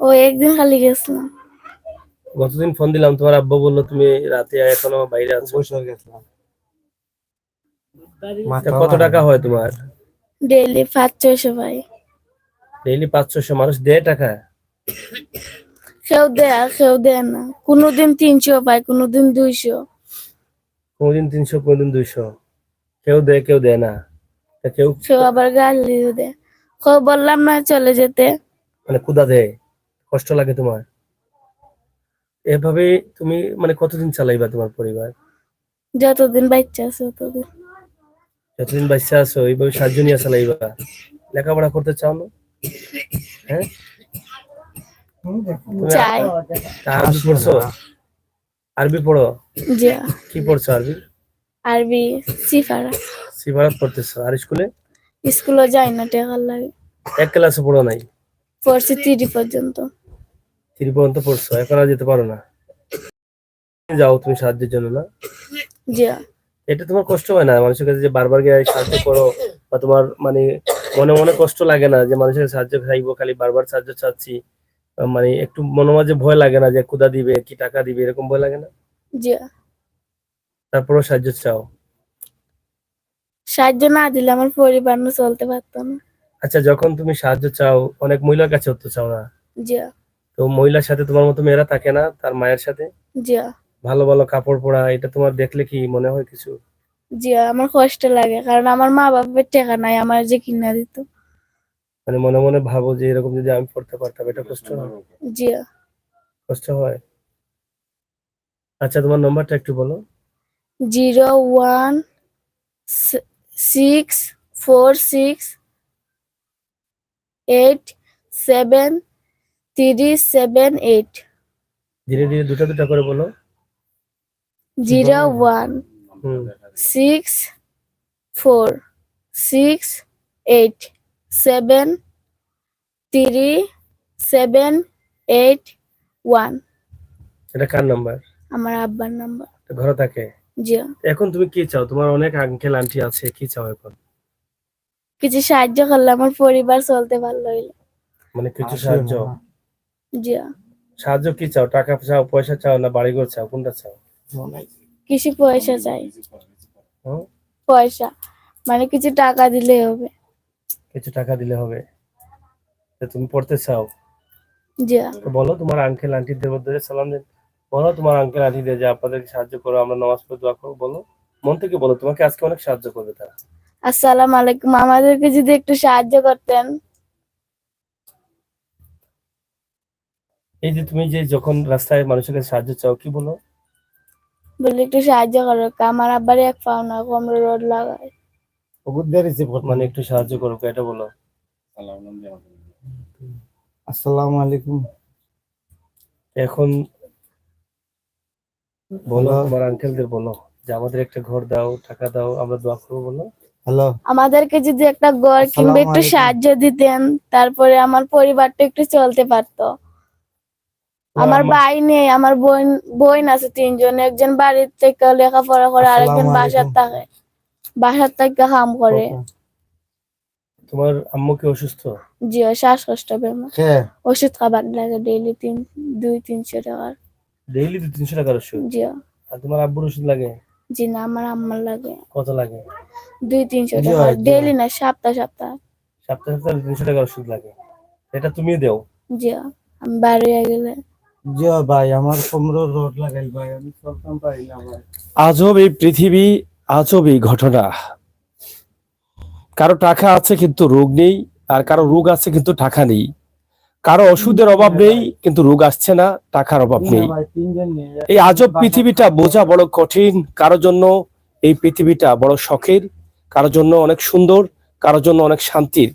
ও একদিন খালি গেছিলাম। গতদিন ফোন দিলাম, তোমার আব্বু বললো তুমি রাতে এখনো বাইরে আছো। বসে গেছিলাম। তা কত টাকা হয় তোমার? ডেইলি 500-600 পাই। ডেইলি 500-600 মানুষ দেয় টাকা? কেউ দেয় আর কেউ দেয় না। কোনোদিন 300 পাই, কোনোদিন 200। কোনদিন 300, কোনদিন 200। কেউ দেয়, কেউ দেয় না। তা কেউ কেউ আবার গালিও দেয়। কেউ বললাম না চলে যেতে। মানে ক্ষুধা দেয়, কষ্ট লাগে তোমার? এভাবে তুমি মানে কতদিন চালাইবা তোমার পরিবার? যতদিন বাচ্চা আছে ততদিন। যতদিন বাচ্চা আছো এইভাবে সাহায্য নিয়ে চালাইবা? লেখাপড়া করতে চাও না? হ্যাঁ, তুমি চাই। আরবি পড়ছো? আরবি পড়ো? জি কি পড়ছো আরবি? আরবি সিফারা। সিফারাত পড়তেছো? আর স্কুলে যাই না, টেকার লাগে। এক ক্লাসে পড়ো নাই? পড়ছি 3 পর্যন্ত। 3 পর্যন্ত পড়ছো, এখন আর যেতে পারো না? যাও তুমি সাহায্যের জন্য না? জি এটা তোমার কষ্ট হয় না মানুষের কাছে যে বারবার গিয়ে সাহায্য করো, বা তোমার মানে মনে মনে কষ্ট লাগে না যে মানুষের সাহায্য চাইবো, খালি বারবার সাহায্য চাচ্ছি, মানে একটু মনে মাঝে ভয় লাগে না যে ক্ষুধা দিবে কি টাকা দিবে, এরকম ভয় লাগে না? জি। তারপরও সাহায্য চাও? সাহায্য না দিলে আমার পরিবার না চলতে পারতো না। আচ্ছা, যখন তুমি সাহায্য চাও অনেক মহিলার কাছে তো চাও না, জি। তো মহিলার সাথে তোমার মতো মেয়েরা থাকে না তার মায়ের সাথে? জি। ভালো ভালো কাপড় পরা, এটা তোমার দেখলে কি মনে হয় কিছু? জি, আমার কষ্ট লাগে কারণ আমার মা বাবার টাকা নাই আমার যে কিনা দিত। মানে মনে মনে ভাবো যে এরকম যদি আমি পড়তে পারতাম, এটা কষ্ট হয়? জি। কষ্ট হয়। আচ্ছা, তোমার নম্বরটা একটু বলো। 01646873778। ধীরে ধীরে দুটা দুটা করে বলো। 01646873781। এটা কার নাম্বার? আমার আব্বার নাম্বার। ঘরে থাকে? জি। এখন তুমি কি চাও? তোমার অনেক আঙ্কেল আন্টি আছে, কি চাও এখন? কিছু সাহায্য করলে আমার পরিবার চলতে ভালো হইলো। মানে কিছু সাহায্য? জি। সাহায্য কি চাও? টাকা চাও, পয়সা চাও, না বাড়িঘর চাও, কোনটা চাও? কিছু পয়সা চাই। হুম? পয়সা মানে কিছু টাকা দিলেই হবে। কিছু টাকা দিলে হবে? তো তুমি পড়তে চাও? জি। তো বলো তোমার আঙ্কেল আন্টিদের মধ্যে সালাম দিন। বলো তোমার আঙ্কেল আন্টিদের যে আপনাদেরকে সাহায্য করো, আমরা নামাজ পড়ে দোয়া করবো, বলো। মন থেকে বলো, তোমাকে আজকে অনেক সাহায্য করবে তারা। আসসালামু আলাইকুম, আমাদেরকে যদি একটু সাহায্য করতেন। এই যে তুমি যে যখন রাস্তায় মানুষের কাছে সাহায্য চাও, কি বলো? বললে একটু সাহায্য করো, আমার আব্বার এক পাও না কোমরে রোড লাগায়। মানে একটু সাহায্য করো, এটা বলো। আসসালামু আলাইকুম। এখন বলো হ্যালো। তোমার আঙ্কেলদের বলো যে আমাদের একটা ঘর দাও, টাকা দাও, আমরা দোয়া করবো, বলো। হ্যালো। আমাদেরকে যদি একটা ঘর কিংবা আসসালামু একটু আলাইকুম। সাহায্য দিতেন, তারপরে আমার পরিবারটা একটু চলতে পারতো। তোমার আমার আম্মা- ভাই নেই, আমার বোন বোন আছে তিনজন, একজন বাড়ির থেকে লেখাপড়া করে, আরেকজন আসসালামু বাসার আলাইকুম। থাকে, বাসার থেকে কাম করে। তোমার আম্মু কি অসুস্থ? জি, শ্বাসকষ্ট বেমার, কে? ওষুধ খাবার লাগে ডেইলি 200-300 টাকার। ডেইলি 300 টাকার ওষুধ? জি। আর তোমার আব্বুর ওষুধ লাগে? জি না, আমার আম্মার লাগে কত লাগে? 200-300 জি টাকা হয়, জি ডেইলি হয়। না, সপ্তাহ সপ্তাহ। সপ্তাহে সপ্তাহে 300 টাকার ওষুধ লাগে, এটা তুমি দেও? জি, আমি বাড়ি গেলে। জি ভাই, আমার কোমরে রোড লাগাই ভাই, আমি চলতাম পারি না ভাই। আজব এই পৃথিবী, আজব এই ঘটনা। কারো টাকা আছে কিন্তু রোগ নেই, আর কারো রোগ আছে কিন্তু টাকা নেই। কারো ওষুধের অভাব নেই কিন্তু রোগ আসছে না, টাকার অভাব নেই। ভাই, তিনজন নিয়ে যায়। এই আজব পৃথিবীটা বোঝা বড় কঠিন। কারো জন্য এই পৃথিবীটা বড় শখের, কারো জন্য অনেক সুন্দর, কারো জন্য অনেক শান্তির,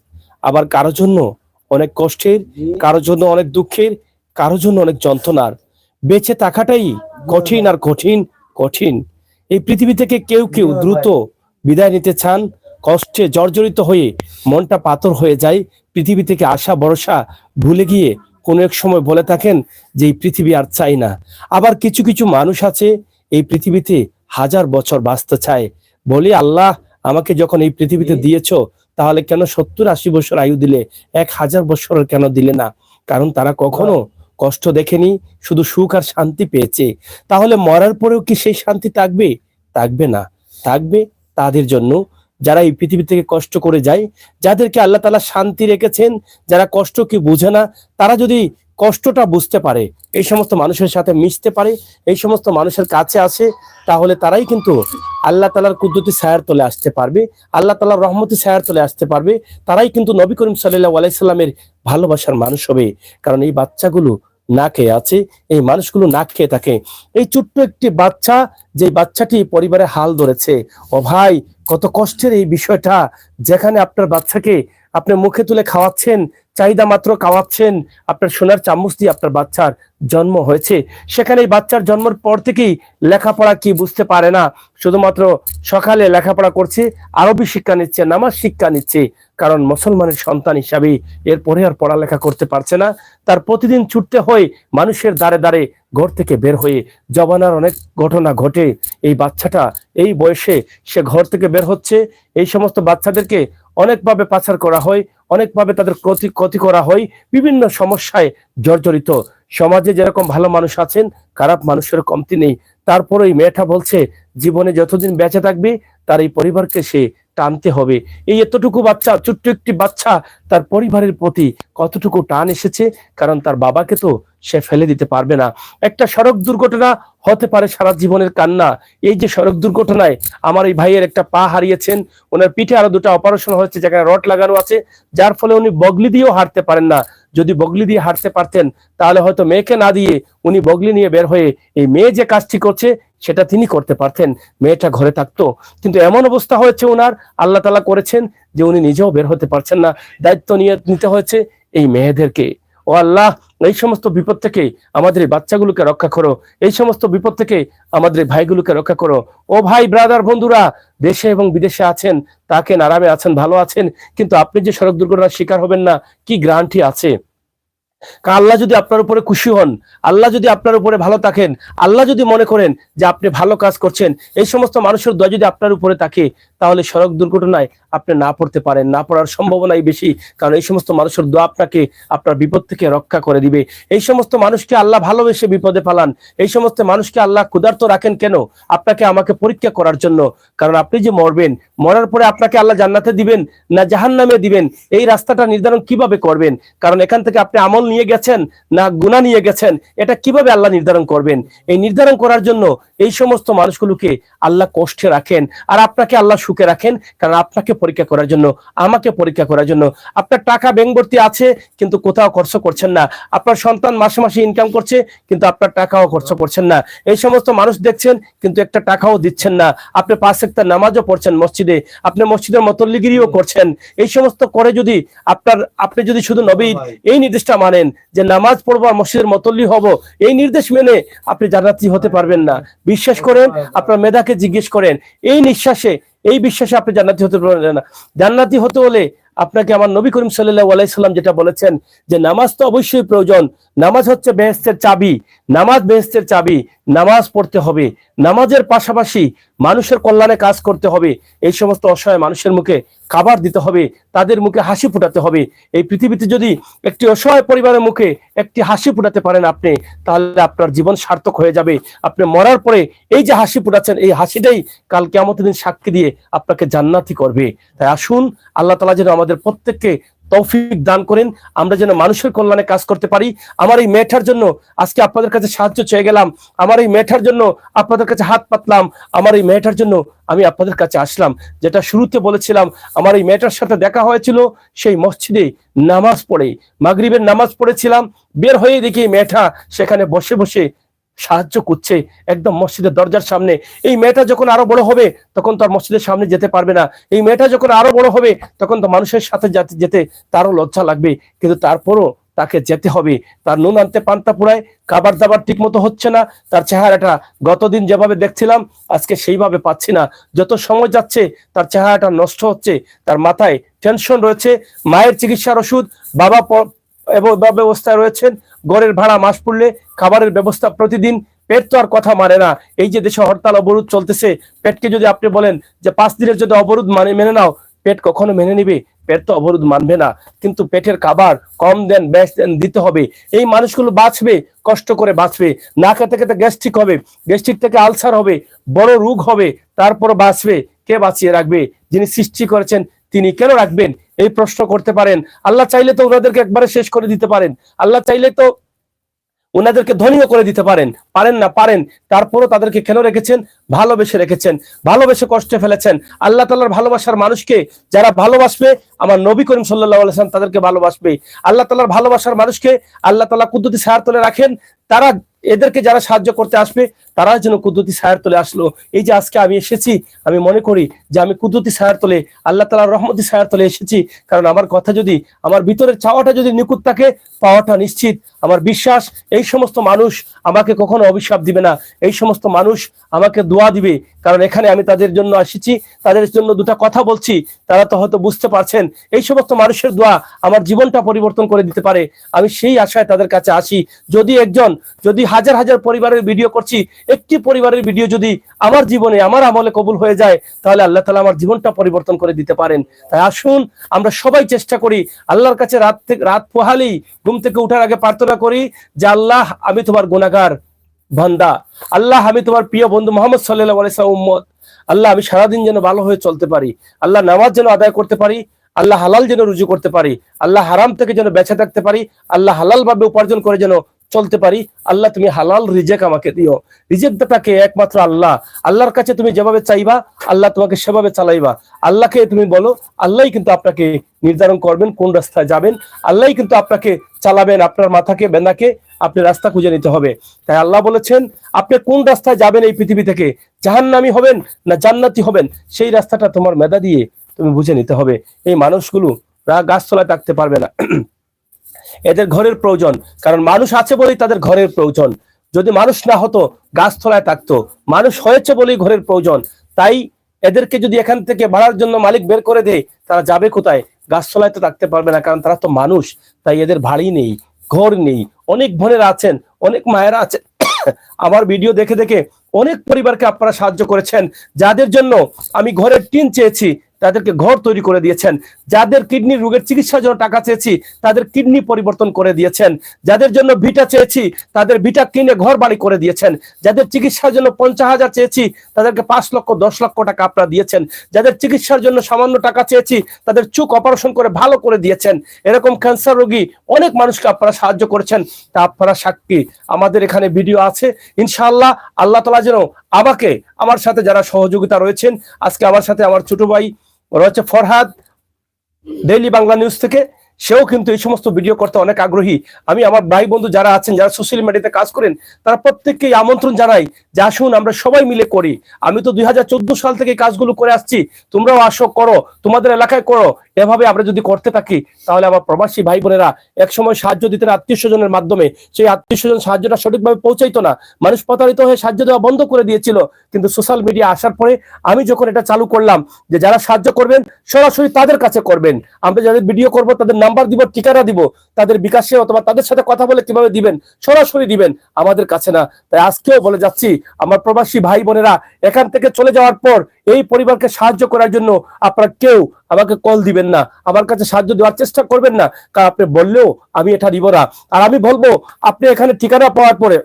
আবার কারো জন্য অনেক কষ্টের, কারো জন্য অনেক দুঃখের, কারো জন্য অনেক যন্ত্রণার। বেঁচে থাকাটাই কঠিন আর কঠিন কঠিন। এই পৃথিবী থেকে কেউ কেউ দ্রুত বিদায় নিতে চান, কষ্টে জর্জরিত হয়ে মনটা পাথর হয়ে যায়, পৃথিবী থেকে আশা ভরসা ভুলে গিয়ে কোনো এক সময় বলে থাকেন যে এই পৃথিবী আর চাই না। আবার কিছু কিছু মানুষ আছে এই পৃথিবীতে 1000 বছর বাঁচতে চায়, বলি আল্লাহ আমাকে যখন এই পৃথিবীতে দিয়েছো, তাহলে কেন 70-80 বছর আয়ু দিলে, 1000 বছরের কেন দিলে না? কারণ তারা কখনো কষ্ট দেখেনি, শুধু সুখ আর শান্তি পেয়েছে। তাহলে মরার পরেও কি সেই শান্তি থাকবে? থাকবে না। থাকবে তাদের জন্য যারা এই পৃথিবী থেকে কষ্ট করে যায়, যাদেরকে আল্লাহ তাআলা শান্তি রেখেছেন, যারা কষ্ট কি বুঝে না, তারা যদি কষ্টটা বুঝতে পারে, এই সমস্ত মানুষের সাথে মিশতে পারে, এই সমস্ত মানুষের কাছে আসে, তাহলে তারাই কিন্তু আল্লাহ তাআলার কুদরতি ছায়ার তলে আসতে পারবে, আল্লাহ তাআলার রহমতি ছায়ার তলে আসতে পারবে। তারাই কিন্তু নবী করিম সাল্লাল্লাহু আলাইহি সাল্লামের ভালোবাসার মানুষ হবে। কারণ এই বাচ্চাগুলো না খেয়ে আছে, এই মানুষগুলো না খেয়ে থাকে। এই ছোট্ট একটি বাচ্চা, যে বাচ্চাটি পরিবারে হাল ধরেছে, ও ভাই কত কষ্টের এই বিষয়টা। যেখানে আপনার বাচ্চাকে আপনি মুখে তুলে খাওয়াচ্ছেন, চাহিদা মাত্র খাওয়াচ্ছেন, আপনার সোনার চামচ দিয়ে আপনার বাচ্চার জন্ম হয়েছে, সেখানে এই বাচ্চার জন্মের পর থেকেই লেখাপড়া কি বুঝতে পারে না, শুধুমাত্র সকালে লেখাপড়া করছে, আরবি শিক্ষা নিচ্ছে, নামাজ শিক্ষা নিচ্ছে, কারণ মুসলমানের সন্তান হিসাবে এরপরে আর পড়ালেখা করতে পারছে না। তার প্রতিদিন ছুটতে হয় মানুষের দ্বারে দ্বারে, ঘর থেকে বের হয়ে। জবানার অনেক ঘটনা ঘটে। এই বাচ্চাটা এই বয়সে সে ঘর থেকে বের হচ্ছে, এই সমস্ত বাচ্চাদেরকে অনেকভাবে পাচার করা হয়, অনেকভাবে তাদের ক্ষতি করা হয়, বিভিন্ন সমস্যায় জর্জরিত। সমাজে যেরকম ভালো মানুষ আছেন, খারাপ মানুষের কমতি নেই। তারপরে এই মেয়েটা বলছে জীবনে যতদিন বেঁচে থাকবে তার এই পরিবারকে সে টানতে হবে। এই এতটুকু বাচ্চা, ছোট্ট একটি বাচ্চা, তার পরিবারের প্রতি কতটুকু টান এসেছে, কারণ তার বাবাকে তো সে ফেলে দিতে পারবে না। একটা সড়ক দুর্ঘটনা হতে পারে সারা জীবনের কান্না। এই যে সড়ক দুর্ঘটনায় আমার এই ভাইয়ের একটা পা হারিয়েছেন, ওনার পিঠে আরো দুটো অপারেশন হচ্ছে যেখানে রড লাগানো আছে, যার ফলে উনি বগলি দিয়েও হাঁটতে পারেন না। যদি বগলি দিয়ে হাঁটতে পারতেন তাহলে হয়তো মেয়েকে না দিয়ে উনি বগলি নিয়ে বের হয়ে এই মেয়ে যে কাজটি করছে সেটা তিনি করতে পারতেন, মেয়েটা ঘরে থাকতো। কিন্তু এমন অবস্থা হয়েছে ওনার, আল্লাহ তাআলা করেছেন যে উনি নিজেও বের হতে পারছেন না, দায়িত্ব নিয়ে নিতে হয়েছে এই মেয়েদেরকে। ও আল্লাহ, এই সমস্ত বিপদ থেকে আমাদের এই বাচ্চাগুলোকে রক্ষা করো, এই সমস্ত বিপদ থেকে আমাদের এই ভাইগুলোকে রক্ষা করো। ও ভাই, ব্রাদার, বন্ধুরা, দেশে এবং বিদেশে আছেন, তাকে আরামে আছেন, ভালো আছেন, কিন্তু আপনি যে সড়ক দুর্ঘটনার শিকার হবেন না, কি গ্যারান্টি আছে? আল্লাহ যদি আপনার উপরে খুশি হন, আল্লাহ যদি আপনার উপরে ভালো থাকেন, আল্লাহ যদি মনে করেন যে আপনি ভালো কাজ করছেন, এই সমস্ত মানুষের দোয়া যদি আপনার উপরে থাকে, তাহলে সড়ক দুর্ঘটনায় আপনি না পড়তে পারেন, না পড়ার সম্ভাবনাই বেশি। কারণ এই সমস্ত মানুষের দোয়া আপনাকে আপনার বিপদ থেকে রক্ষা করে দিবে। এই সমস্ত মানুষকে আল্লাহ ভালোবেসে বিপদে পালান। এই সমস্ত মানুষকে আল্লাহ ক্ষুধার্ত রাখেন কেন? আপনাকে আমাকে পরীক্ষা করার জন্য। কারণ আপনি যে মরবেন, মরার পরে আপনাকে আল্লাহ জান্নাতে দিবেন না জাহান্নামে দিবেন, এই রাস্তাটা নির্ধারণ কিভাবে করবেন? কারণ এখান থেকে আপনি আমল নিয়ে গেছেন না গুনাহ নিয়ে গেছেন, এটা কিভাবে আল্লাহ নির্ধারণ করবেন? এই নির্ধারণ করার জন্য এই সমস্ত মানুষগুলোকে আল্লাহ কষ্টে রাখেন, আর আপনাকে আল্লাহ সুখে রাখেন। কারণ আপনাকে পরীক্ষা করার জন্য, আমাকে পরীক্ষা করার জন্য। আপনার টাকা ব্যাংক ভর্তি আছে কিন্তু কোথাও খরচ করছেন না। আপনার সন্তান মাসে মাসে ইনকাম করছে কিন্তু আপনার টাকাও খরচ করছেন না। এই সমস্ত মানুষ দেখছেন কিন্তু একটা টাকাও দিচ্ছেন না। আপনি 5 ওয়াক্ত নামাজও পড়ছেন মসজিদে, আপনি মসজিদের মতল্লিগিরিও করছেন। এই সমস্ত করে যদি আপনি যদি শুধু নবীর এই নির্দেশটা মানেন যে নামাজ পড়বো আর মসজিদের মতল্লি হব, এই নির্দেশ মেনে আপনি জান্নাতি হতে পারবেন না। বিশ্বাস করেন, আপনার মেধাকে জিজ্ঞেস করেন, এই নিঃশ্বাসে, এই বিশ্বাসে আপনি জান্নাতি হতে পারবেন না। জান্নাতি হতে হলে আপনাকে আমার নবী করিম সাল্লাল্লাহু আলাইহি সাল্লাম যেটা বলেছেন যে নামাজ তো অবশ্যই প্রয়োজন, নামাজ হচ্ছে বেহেশতের চাবি, নামাজ বেহেশতের চাবি। নামাজ পড়তে হবে, নামাজের পাশাপাশি মানুষের কল্যাণে কাজ করতে হবে। এই সমস্ত অসহায় মানুষের মুখে খাবার দিতে হবে, তাদের মুখে হাসি ফোটাতে হবে। এই পৃথিবীতে যদি একটি অসহায় পরিবারের মুখে একটি হাসি ফোটাতে পারেন আপনি, তাহলে আপনার জীবন সার্থক হয়ে যাবে। আপনি মরার পরে এই যে হাসি ফোটাচ্ছেন, এই হাসিটাই কাল কিয়ামতের দিন সাক্ষী দিয়ে আপনাকে জান্নাতি করবে। তাই আসুন, আল্লাহ তাআলা যেন আমাদের প্রত্যেককে তৌফিক দান করেন, আমরা যেন মানুষের কল্যাণে কাজ করতে পারি। আমার এই মেয়েটার জন্য আজকে আপনাদের কাছে সাহায্য চেয়ে গেলাম, আমার এই মেয়েটার জন্য আপনাদের কাছে হাত পাতলাম, আমার এই মেয়েটার জন্য আমি আপনাদের কাছে আসলাম। যেটা শুরুতে বলেছিলাম, আমার এই মেয়েটার সাথে দেখা হয়েছিল সেই মসজিদে নামাজ পড়ে, মাগরিবের নামাজ পড়েছিলাম, বের হয়ে দেখি মেয়েটা সেখানে বসে বসে সাহায্য করছে একদম মসজিদের দরজার সামনে। এই মেয়েটা যখন আরো বড় হবে তখন তো আর মসজিদের সামনে যেতে পারবে না। এই মেয়েটা যখন আরো বড় হবে তখন তো মানুষের সাথে যেতে তারও লজ্জা লাগবে, কিন্তু তারপরও তাকে যেতে হবে। তার নুন আনতে পান্তা পুরায়, খাবার দাবার ঠিক মতো হচ্ছে না, তার চেহারাটা গতদিন যেভাবে দেখছিলাম আজকে সেইভাবে পাচ্ছি না। যত সময় যাচ্ছে তার চেহারাটা নষ্ট হচ্ছে, তার মাথায় টেনশন রয়েছে, মায়ের চিকিৎসার ওষুধ, বাবা ব্যবস্থায় রয়েছেন, ঘরের ভাড়া মাস পড়লে, খাবারের ব্যবস্থা প্রতিদিন। পেট তো আর কথা মানে না। এই যে দেশে হরতাল অবরোধ চলতেছে, পেটকে যদি আপনি বলেন যে 5 দিনের যদি অবরোধ মেনে নাও, পেট কখনো মেনে নিবে? পেট তো অবরোধ মানবে না। কিন্তু পেটের খাবার কম দেন, বেশ দেন, দিতে হবে। এই মানুষগুলো বাঁচবে, কষ্ট করে বাঁচবে, না খেতে খেতে গ্যাস্ট্রিক হবে, গ্যাস্ট্রিক থেকে আলসার হবে, বড় রোগ হবে, তারপর বাঁচবে। কে বাঁচিয়ে রাখবে? যিনি সৃষ্টি করেছেন তিনি কেন রাখবেন? এই প্রশ্ন করতে পারেন। আল্লাহ চাইলে তো ওনাদেরকে একবারে শেষ করে দিতে পারেন, আল্লাহ চাইলে তো ওনাদেরকে ধনীও করে দিতে পারেন, পারেন না? পারেন। তারপরও তাদেরকে কেন রেখেছেন? ভালোবেসে রেখেছেন, ভালোবেসে কষ্টে ফেলেছেন। আল্লাহ তাআলার ভালোবাসার মানুষকে যারা ভালোবাসবে, আমার নবী করিম সাল্লাল্লাহু আলাইহি ওয়াসাল্লাম তাদেরকে ভালোবাসবে। আল্লাহ তাআলার ভালোবাসার মানুষকে আল্লাহ তাআলা কুদরতি ছায়ার তলে রাখেন। তারা এদেরকে যারা সাহায্য করতে আসবে তারা যেন কুদরতি ছায়ার তলে আসলো। এই যে আজকে আমি এসেছি, আমি মনে করি যে আমি কুদরতি ছায়ার তলে, আল্লাহ তাআলার রহমতি ছায়ার তলে এসেছি। কারণ আমার কথা যদি, আমার ভিতরের চাওয়াটা যদি নিখুঁত থাকে, পাওয়াটা নিশ্চিত। আমার বিশ্বাস এই সমস্ত মানুষ আমাকে কখনো অভিশাপ দিবে না, এই সমস্ত মানুষ আমাকে দোয়া দিবে। কারণ এখানে আমি তাদের জন্য এসেছি, তাদের জন্য দুটা কথা বলছি, তারা তো হয়তো বুঝতে পারছেন এই সমস্ত মানুষের দোয়া আমার জীবনটা পরিবর্তন করে দিতে পারে। আমি সেই আশায় তাদের কাছে আসি। যদি হাজার হাজার পরিবারের ভিডিও করছি, একটি পরিবারের ভিডিও যদি আমার জীবনে আমার আমলে কবুল হয়ে যায়, তাহলে আল্লাহ তাআলা আমার জীবনটা পরিবর্তন করে দিতে পারেন। তাই আসুন আমরা সবাই চেষ্টা করি, আল্লাহর কাছে রাত পোহালেই ঘুম থেকে উঠার আগে প্রার্থনা করি যে আল্লাহ আমি তোমার গুনাহগার বান্দা, আল্লাহ আমি তোমার প্রিয় বন্ধু মুহাম্মদ সাল্লাল্লাহু আলাইহি ওয়াসাল্লাম উম্মত, আল্লাহ আমি সারাদিন যেন ভালো হয়ে চলতে পারি, আল্লাহ নামাজ যেন আদায় করতে পারি, আল্লাহ হালাল যেন রুজু করতে পারি, আল্লাহ হারাম থেকে যেন বেঁচে থাকতে পারি, আল্লাহ হালাল ভাবে উপার্জন করে যেন চলতে পারি। আল্লাহ তুমি হালাল রিজেক আমাকে দিও। রিজেক দাতাকে একমাত্র আল্লাহ। আল্লাহর কাছে তুমি যেভাবে চাইবা আল্লাহ তোমাকে সেভাবে চালাইবা। আল্লাহকে তুমি বলো, আল্লাহই কিন্তু আপনাকে নির্ধারণ করবেন কোন রাস্তায় যাবেন, আল্লাহই কিন্তু আপনাকে চালাবেন। আপনার মাথাকে বেঁধাকে আপনি রাস্তা খুঁজে নিতে হবে। তাই আল্লাহ বলেছেন আপনি কোন রাস্তায় যাবেন এই পৃথিবী থেকে, জাহান্নামী হবেন না জান্নাতি হবেন, সেই রাস্তাটা তোমার মেধা দিয়ে তুমি বুঝে নিতে হবে। এই মানুষগুলো গাছতলায় থাকতে পারবে না, এদের ঘরের প্রয়োজন, কারণ মানুষ আছে বলেই তাদের ঘরের প্রয়োজন। যদি মানুষ না হতো গাছতলায় থাকতো, মানুষ হয়েছে বলেই ঘরের প্রয়োজন। তাই এদেরকে যদি এখান থেকে ভাড়ার জন্য মালিক বের করে দেয়, তারা যাবে কোথায়? গাছতলায় তো থাকতে পারবে না, কারণ তারা তো মানুষ। তাই এদের বাড়ি নেই, ঘর নেই। অনেক বোনেরা আছেন, অনেক মায়েরা আছেন, আমার ভিডিও দেখে দেখে অনেক পরিবারকে আপনারা সাহায্য করেছেন। যাদের জন্য আমি ঘরের টিন চেয়েছি তাদেরকে ঘর তৈরি করে দিয়েছেন, যাদের কিডনি রোগের চিকিৎসার জন্য টাকা চেয়েছি তাদের কিডনি পরিবর্তন করে দিয়েছেন, যাদের জন্য ভিটা চেয়েছি তাদের ভিটা কিনে ঘর বাড়ি করে দিয়েছেন, যাদের চিকিৎসার জন্য 50,000 চেয়েছি তাদেরকে 5 লক্ষ 10 লক্ষ টাকা আপনারা দিয়েছেন, যাদের চিকিৎসার জন্য সামান্য টাকা চেয়েছি তাদের চোখ অপারেশন করে ভালো করে দিয়েছেন। এরকম ক্যান্সার রোগী অনেক মানুষকে আপনারা সাহায্য করেছেন, তা আপনারা সাক্ষী। আমাদের এখানে ভিডিও আছে, ইনশাআল্লাহ আল্লাহ তাআলা যেন আমাকে, আমার সাথে যারা সহযোগিতা রয়েছেন, আজকে আমার সাথে আমার ছোট ভাই রয়েছে ফরহাদ ডেইলি বাংলা নিউজ থেকে, সেও কিন্তু এই সমস্ত ভিডিও করতে অনেক আগ্রহী। আমি আমার ভাই বন্ধু যারা আছেন, যারা সোশ্যাল মিডিয়াতে কাজ করেন, তারা প্রত্যেককেই আমন্ত্রণ জানাই যে আসুন আমরা সবাই মিলে করি। আমি তো 2014 সাল থেকে কাজগুলো করে আসছি, তোমরাও আসো, করো, তোমাদের এলাকায় করো। এভাবে আমরা যদি করতে থাকি তাহলে আমার প্রবাসী ভাই বোনেরা একসময় সাহায্য দিতেন আত্মীয় স্বজনের মাধ্যমে, সেই আত্মীয় স্বজন সাহায্যটা সঠিকভাবে পৌঁছাইতো না, মানুষ প্রতারিত হয়ে সাহায্য দেওয়া বন্ধ করে দিয়েছিল। কিন্তু সোশ্যাল মিডিয়া আসার পরে আমি যখন এটা চালু করলাম যে যারা সাহায্য করবেন সরাসরি তাদের কাছে করবেন, আমরা যাদের ভিডিও করব তাদের নাম্বার দিব, ঠিকানা দিব, তাদের বিকাশে অথবা তাদের সাথে কথা বলে কিভাবে দিবেন, সরাসরি দিবেন, আমাদের কাছে না। তাই আজকেও বলে যাচ্ছি আমার প্রবাসী ভাই বোনেরা এখান থেকে চলে যাওয়ার পর এই পরিবারকে সাহায্য করার জন্য আপনারা কেউ আমাকে কল দিবেন না, আমার কাছে সাহায্য দেওয়ার চেষ্টা করবেন না, কারণ আপনি বললেও আমি এটা দিব না। আর আমি বলবো আপনি এখানে ঠিকানা পাওয়ার পরে,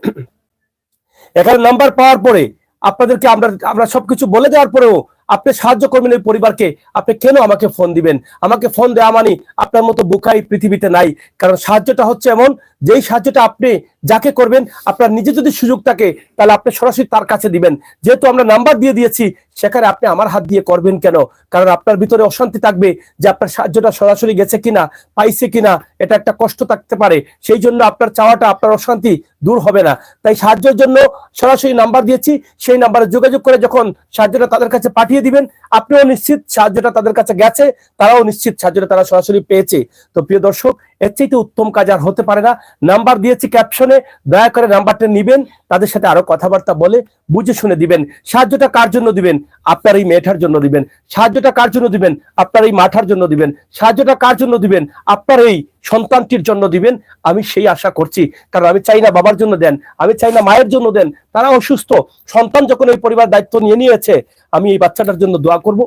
এখানে নাম্বার পাওয়ার পরে, আপনাদেরকে আমরা সবকিছু বলে দেওয়ার পরেও আপনি সাহায্য করবেন এই পরিবারকে, আপনি কেন আমাকে ফোন দিবেন? আমাকে ফোন দেওয়া মানে আপনার মতো বোকাই পৃথিবীতে নাই। কারণ সাহায্যটা হচ্ছে এমন, যেই সাহায্যটা আপনি যাকে করবেন আপনার নিজে যদি সুযোগ থাকে তাহলে আপনি সরাসরি তার কাছে দিবেন। যেহেতু আমরা নাম্বার দিয়ে দিয়েছি সেখানে আপনি আমার হাত দিয়ে করবেন কেন? কারণ আপনার ভিতরে অশান্তি থাকবে যে আপনার সাহায্যটা সরাসরি গেছে কিনা, পাইছে কিনা, এটা একটা কষ্ট থাকতে পারে। সেই জন্য আপনার চাওয়াটা, আপনার অশান্তি দূর হবে না। তাই সাহায্যের জন্য সরাসরি নাম্বার দিয়েছি, সেই নাম্বারে যোগাযোগ করে যখন সাহায্যটা তাদের কাছে পাঠিয়ে দিবেন, আপনিও নিশ্চিত সাহায্যটা তাদের কাছে গেছে, তারাও নিশ্চিত সাহায্যটা তারা সরাসরি পেয়েছে। তো প্রিয় দর্শক, এর চাইতে উত্তম কাজ আর হতে পারে না। নাম্বার দিয়েছি ক্যাপশনে, দয়া করে নাম্বারটা নিবেন, তাদের সাথে আরো কথাবার্তা বলে বুঝে শুনে দিবেন। সাহায্যটা কার জন্য দিবেন? আপনার এই মেয়েটার জন্য দিবেন। সাহায্যটা কার জন্য দিবেন? আপনার এই মাঠার জন্য দিবেন। সাহায্যটা কার জন্য দিবেন? আপনার এই সন্তানটির জন্য দিবেন। আমি সেই আশা করছি, কারণ আমি চাই না বাবার জন্য দেন, আমি চাই না মায়ের জন্য দেন, তারা অসুস্থ, সন্তান যখন এই পরিবার দায়িত্ব নিয়ে নিয়েছে, আমি এই বাচ্চাটার জন্য দোয়া করব।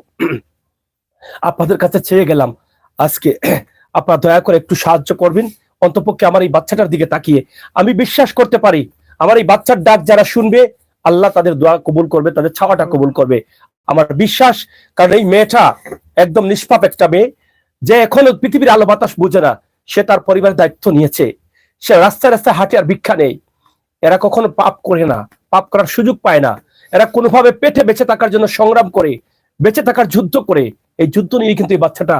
আপনাদের কাছে চেয়ে গেলাম আজকে আপনারা দয়া করে একটু সাহায্য করবেন, অন্তপক্ষে আমার এই বাচ্চাটার দিকে তাকিয়ে। আমি বিশ্বাস করতে পারি আমার এই বাচ্চার ডাক যারা শুনবে আল্লাহ তাদের দোয়া কবুল করবে, তাদের ছাওয়াটা কবুল করবে, আমার বিশ্বাস। কারণ এই মেয়েটা একদম নিষ্পাপ একটা মেয়ে, যে এখনো পৃথিবীর আলো বাতাস বুঝে না, সে তার পরিবারের দায়িত্ব নিয়েছে, সে রাস্তায় রাস্তায় হাঁটে আর ভিক্ষা নেই। এরা কখনো পাপ করে না, পাপ করার সুযোগ পায় না, এরা কোনোভাবে পেটে বেঁচে থাকার জন্য সংগ্রাম করে, বেঁচে থাকার যুদ্ধ করে। এই যুদ্ধ নিয়ে কিন্তু এই বাচ্চাটা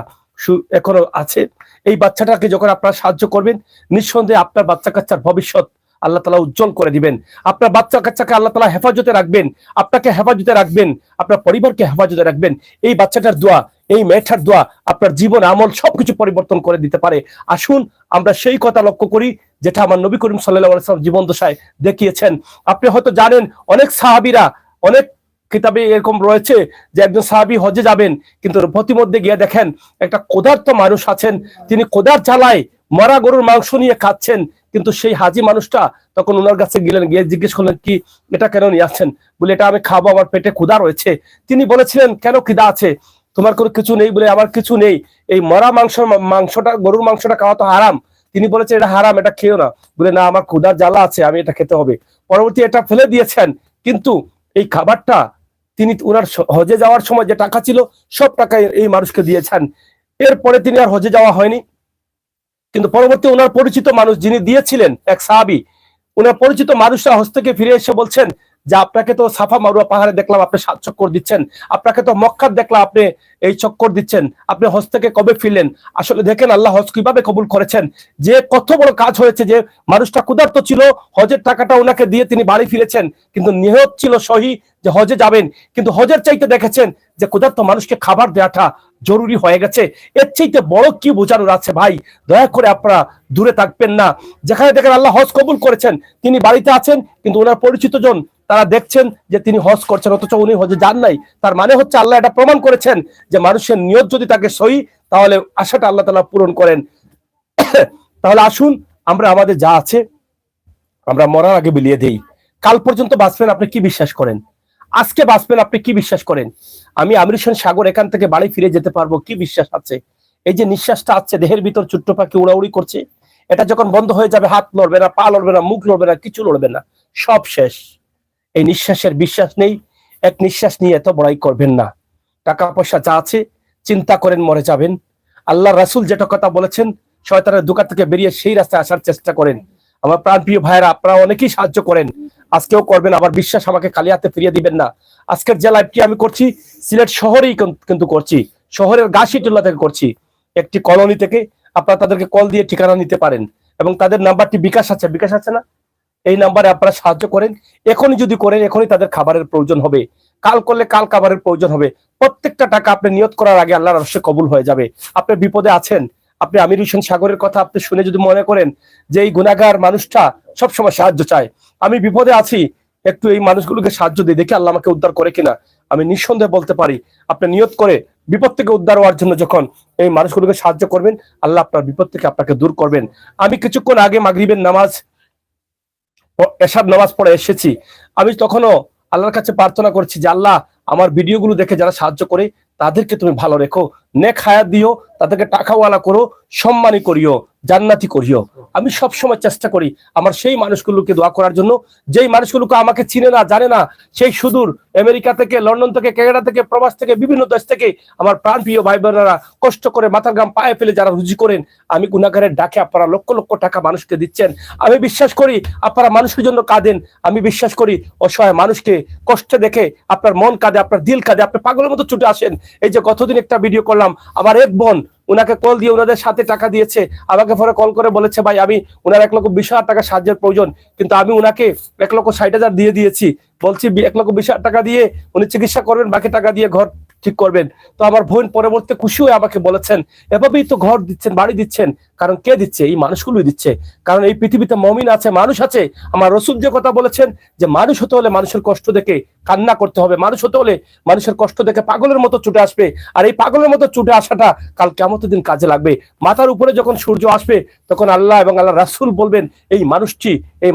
এখনো আছে। এই বাচ্চাটাকে যখন আপনারা সাহায্য করবেন, নিঃসন্দেহে আপনার বাচ্চা কাচ্চার ভবিষ্যৎ আল্লাহ তাআলা উজ্জ্বল করে দিবেন। আপনার বাচ্চা কাচ্চাকে আল্লাহ তাআলা হেফাজতে রাখবেন, আপনাকে হেফাজতে রাখবেন, আপনার পরিবারকে হেফাজতে রাখবেন। এই বাচ্চাটার দোয়া, এই মেয়েটার দোয়া আপনার জীবন আমল সবকিছু পরিবর্তন করে দিতে পারে। আসুন আমরা সেই কথা লক্ষ্য করি যেটা আমার নবী করিম সাল্লাল্লাহু আলাইহি ওয়াসাল্লাম জীবন দশায় দেখিয়েছেন। আপনি হয়তো জানেন অনেক সাহাবীরা, অনেক কিতাবে এরকম রয়েছে যে একজন সাহাবী হজে যাবেন, কিন্তু প্রতিমধ্যে গিয়ে দেখেন একটা ক্ষুধার্ত মানুষ আছেন, তিনি ক্ষুধার জ্বালায় মরা গরুর মাংস নিয়ে খাচ্ছেন, কিন্তু সেই হাজি মানুষটা তখন ওনার কাছে গেলেন, গিয়ে জিজ্ঞেস করলেন কি এটা কেন নিয়ে আসছেন? বলে এটা আমি খাবো, আমার পেটে ক্ষুধা রয়েছে। তিনি বলেছিলেন কেন ক্ষুধা আছে? তোমার কোনো কিছু নেই? বলে আমার কিছু নেই, এই মরা মাংসটা গরুর মাংসটা খাওয়া তো হারাম। তিনি বলেছেন এটা হারাম, এটা খেও না। বলে না, আমার ক্ষুধার জ্বালা আছে, আমি এটা খেতে হবে। পরবর্তী এটা ফেলে দিয়েছেন, কিন্তু এই খাবারটা তিনি ওনার হজে যাওয়ার সময় যে টাকা ছিল সব টাকা এই মানুষকে দিয়েছেন। এরপরে তিনি আর হজে যাওয়া হয়নি, কিন্তু পরবর্তী ওনার পরিচিত মানুষ যিনি দিয়েছিলেন এক সাহাবী, ওনার পরিচিত মানুষরা হজ থেকে ফিরে এসে বলছেন যে আপনাকে তো সাফা মারুয়া পাহাড়ে দেখলাম আপনি 7 চক্কর দিচ্ছেন, আপনাকে তো মক্কার দেখলাম আপনি এই চক্কর দিচ্ছেন, আপনি হজ থেকে কবে ফিরলেন? আসলে দেখেন আল্লাহ হজ কিভাবে কবুল করেছেন, যে কত বড় কাজ হয়েছে। যে মানুষটা ক্ষুধার্ত ছিল, হজের টাকাটা ওনাকে দিয়ে তিনি বাড়ি ফিরেছেন, কিন্তু নিহত ছিল সহি যে হজে যাবেন, কিন্তু হজের চাইতে দেখেছেন যে ক্ষুধার্ত মানুষকে খাবার দেওয়াটা জরুরি হয়ে গেছে। এর চাইতে বড় কি বোঝানোর আছে ভাই? দয়া করে আপনারা দূরে থাকবেন না। যেখানে দেখেন আল্লাহ হজ কবুল করেছেন, তিনি বাড়িতে আছেন, কিন্তু ওনার পরিচিত জন তারা দেখছেন যে তিনি হজ করছেন, অথচ উনি হজে যান নাই। তার মানে হচ্ছে আল্লাহ এটা প্রমাণ করেছেন যে মানুষের নিয়ত যদি তাকে সহি, তাহলে আশাটা আল্লাহ তাআলা পূরণ করেন। তাহলে আসুন আমরা আমাদের যা আছে আমরা মরার আগে বিলিয়ে দেই। কাল পর্যন্ত বাঁচবেন আপনি কি বিশ্বাস করেন? আজকে বাঁচবেন আপনি কি বিশ্বাস করেন? আমি আমির হোসেন সাগর এখান থেকে বাড়ি ফিরে যেতে পারবো কি বিশ্বাস আছে? এই যে নিঃশ্বাসটা আছে দেহের ভিতর, ছোট্ট পাখি উড়াউড়ি করছে, এটা যখন বন্ধ হয়ে যাবে, হাত লড়বে না, পা লড়বে না, মুখ লড়বে না, কিছু লড়বে না, সব শেষ। এই নিঃশ্বাসের বিশ্বাস নেই, এক নিঃশ্বাস নিয়ে এত বড়াই করবেন না। টাকা পয়সা যা আছে চিন্তা করেন মরে যাবেন। আল্লাহ রাসূল যেটা কথা বলেছেন, শয়তানের দোকান থেকে বেরিয়ে সেই রাস্তায় আসার চেষ্টা করেন। আমার প্রাণপ্রিয় ভাইরা, আপনারা অনেকেই সাহায্য করেন, আজকেও করবেন, আবার বিশ্বাস আমাকে খালি হাতে ফিরিয়ে দিবেন না। আজকের যে লাইভটি আমি করছি সিলেট শহরেই কিন্তু করছি, শহরের গাছিটুলা থেকে করছি, একটি কলোনি থেকে। আপনারা তাদেরকে কল দিয়ে ঠিকানা নিতে পারেন, এবং তাদের নাম্বারটি বিকাশ আছে না, এই নাম্বারে আপনারা সাহায্য করেন। এখনই যদি করেন, এখনই তাদের খাবারের প্রয়োজন হবে, কাল করলে কাল খাবারের প্রয়োজন হবে। প্রত্যেকটা টাকা আপনি নিয়ত করার আগে আল্লাহর অবশ্যই কবুল হয়ে যাবে। আপনি বিপদে আছেন, আপনি আমির হোসেন সাগরের কথা আপনি শুনে যদি মনে করেন যে এই গুনাহগার মানুষটা সবসময় সাহায্য চায়, আমি বিপদে আছি, একটু এই মানুষগুলোকে সাহায্য দিই, দেখি আল্লাহ আমাকে উদ্ধার করে কিনা, আমি নিঃসন্দেহে বলতে পারি আপনি নিয়ত করে বিপদ থেকে উদ্ধার হওয়ার জন্য যখন এই মানুষগুলোকে সাহায্য করবেন, আল্লাহ আপনার বিপদ থেকে আপনাকে দূর করবেন। আমি কিছুক্ষণ আগে মাগরিবের নামাজ, এশার নামাজ পড়ে এসেছি, আমি তখনও আল্লাহর কাছে প্রার্থনা করছি যে আল্লাহ আমার ভিডিওগুলো দেখে যারা সাহায্য করে তাদেরকে তুমি ভালো রেখো, নেক হায়াত দিও, তাদেরকে টাকাওয়ালা করো, সম্মানী করিও, জান্নাতি করিও। আমি সব সময় চেষ্টা করি আমার সেই মানুষগুলোকে দোয়া করার জন্য, যেই মানুষগুলোকে আমাকে চিনে না, জানে না, সেই সুদূর আমেরিকা থেকে, লন্ডন থেকে, কানাডা থেকে, প্রবাস থেকে, বিভিন্ন দেশ থেকে আমার প্রাণপ্রিয় ভাই বোনেরা কষ্ট করে মাথার ঘাম পায়ে ফেলে যারা রুজি করেন, আমি গুনাহগারের ডাকে আপনারা লক্ষ লক্ষ টাকা মানুষকে দিচ্ছেন। আমি বিশ্বাস করি আপনারা মানুষের জন্য কাঁদেন, আমি বিশ্বাস করি অসহায় মানুষকে কষ্টে দেখে আপনার মন কাঁদে, আপনার দিল কাঁদে, আপনি পাগলের মতো ছুটে আসেন। এই যে গতদিন একটা ভিডিও করলাম, আমার এক বোন উনাকে কল দিয়ে ওনাদের সাথে টাকা দিয়েছে, আমাকে পরে কল করে বলেছে ভাই আমি উনার 1,20,000 টাকা সাহায্যের প্রয়োজন, কিন্তু আমি উনাকে 1,60,000 দিয়ে দিয়েছি, বলছি 1,20,000 টাকা দিয়ে উনি চিকিৎসা করবেন, বাকি টাকা দিয়ে ঘর ঠিক করবেন। তো আমার বোন পরবর্তী খুশি হয়ে আমাকে বলেছেন এভাবেই তো ঘর দিচ্ছেন, বাড়ি দিচ্ছেন, কারণ কে দিচ্ছে? এই মানুষগুলোই দিচ্ছে। কারণ এই পৃথিবীতে মুমিন আছে, মানুষ আছে। আমার রাসূল যে কথা বলেছেন যে মানুষ হতে হলে মানুষের কষ্ট দেখে কান্না করতে হবে, মানুষ হতে হলে মানুষের কষ্ট দেখে পাগলের মতো ছুটে আসবে, আর এই পাগলের মতো ছুটে আসাটা কাল কিয়ামতের দিন কাজে লাগবে। মাথার উপরে যখন সূর্য আসবে তখন আল্লাহ এবং আল্লাহ রাসূল বলবেন এই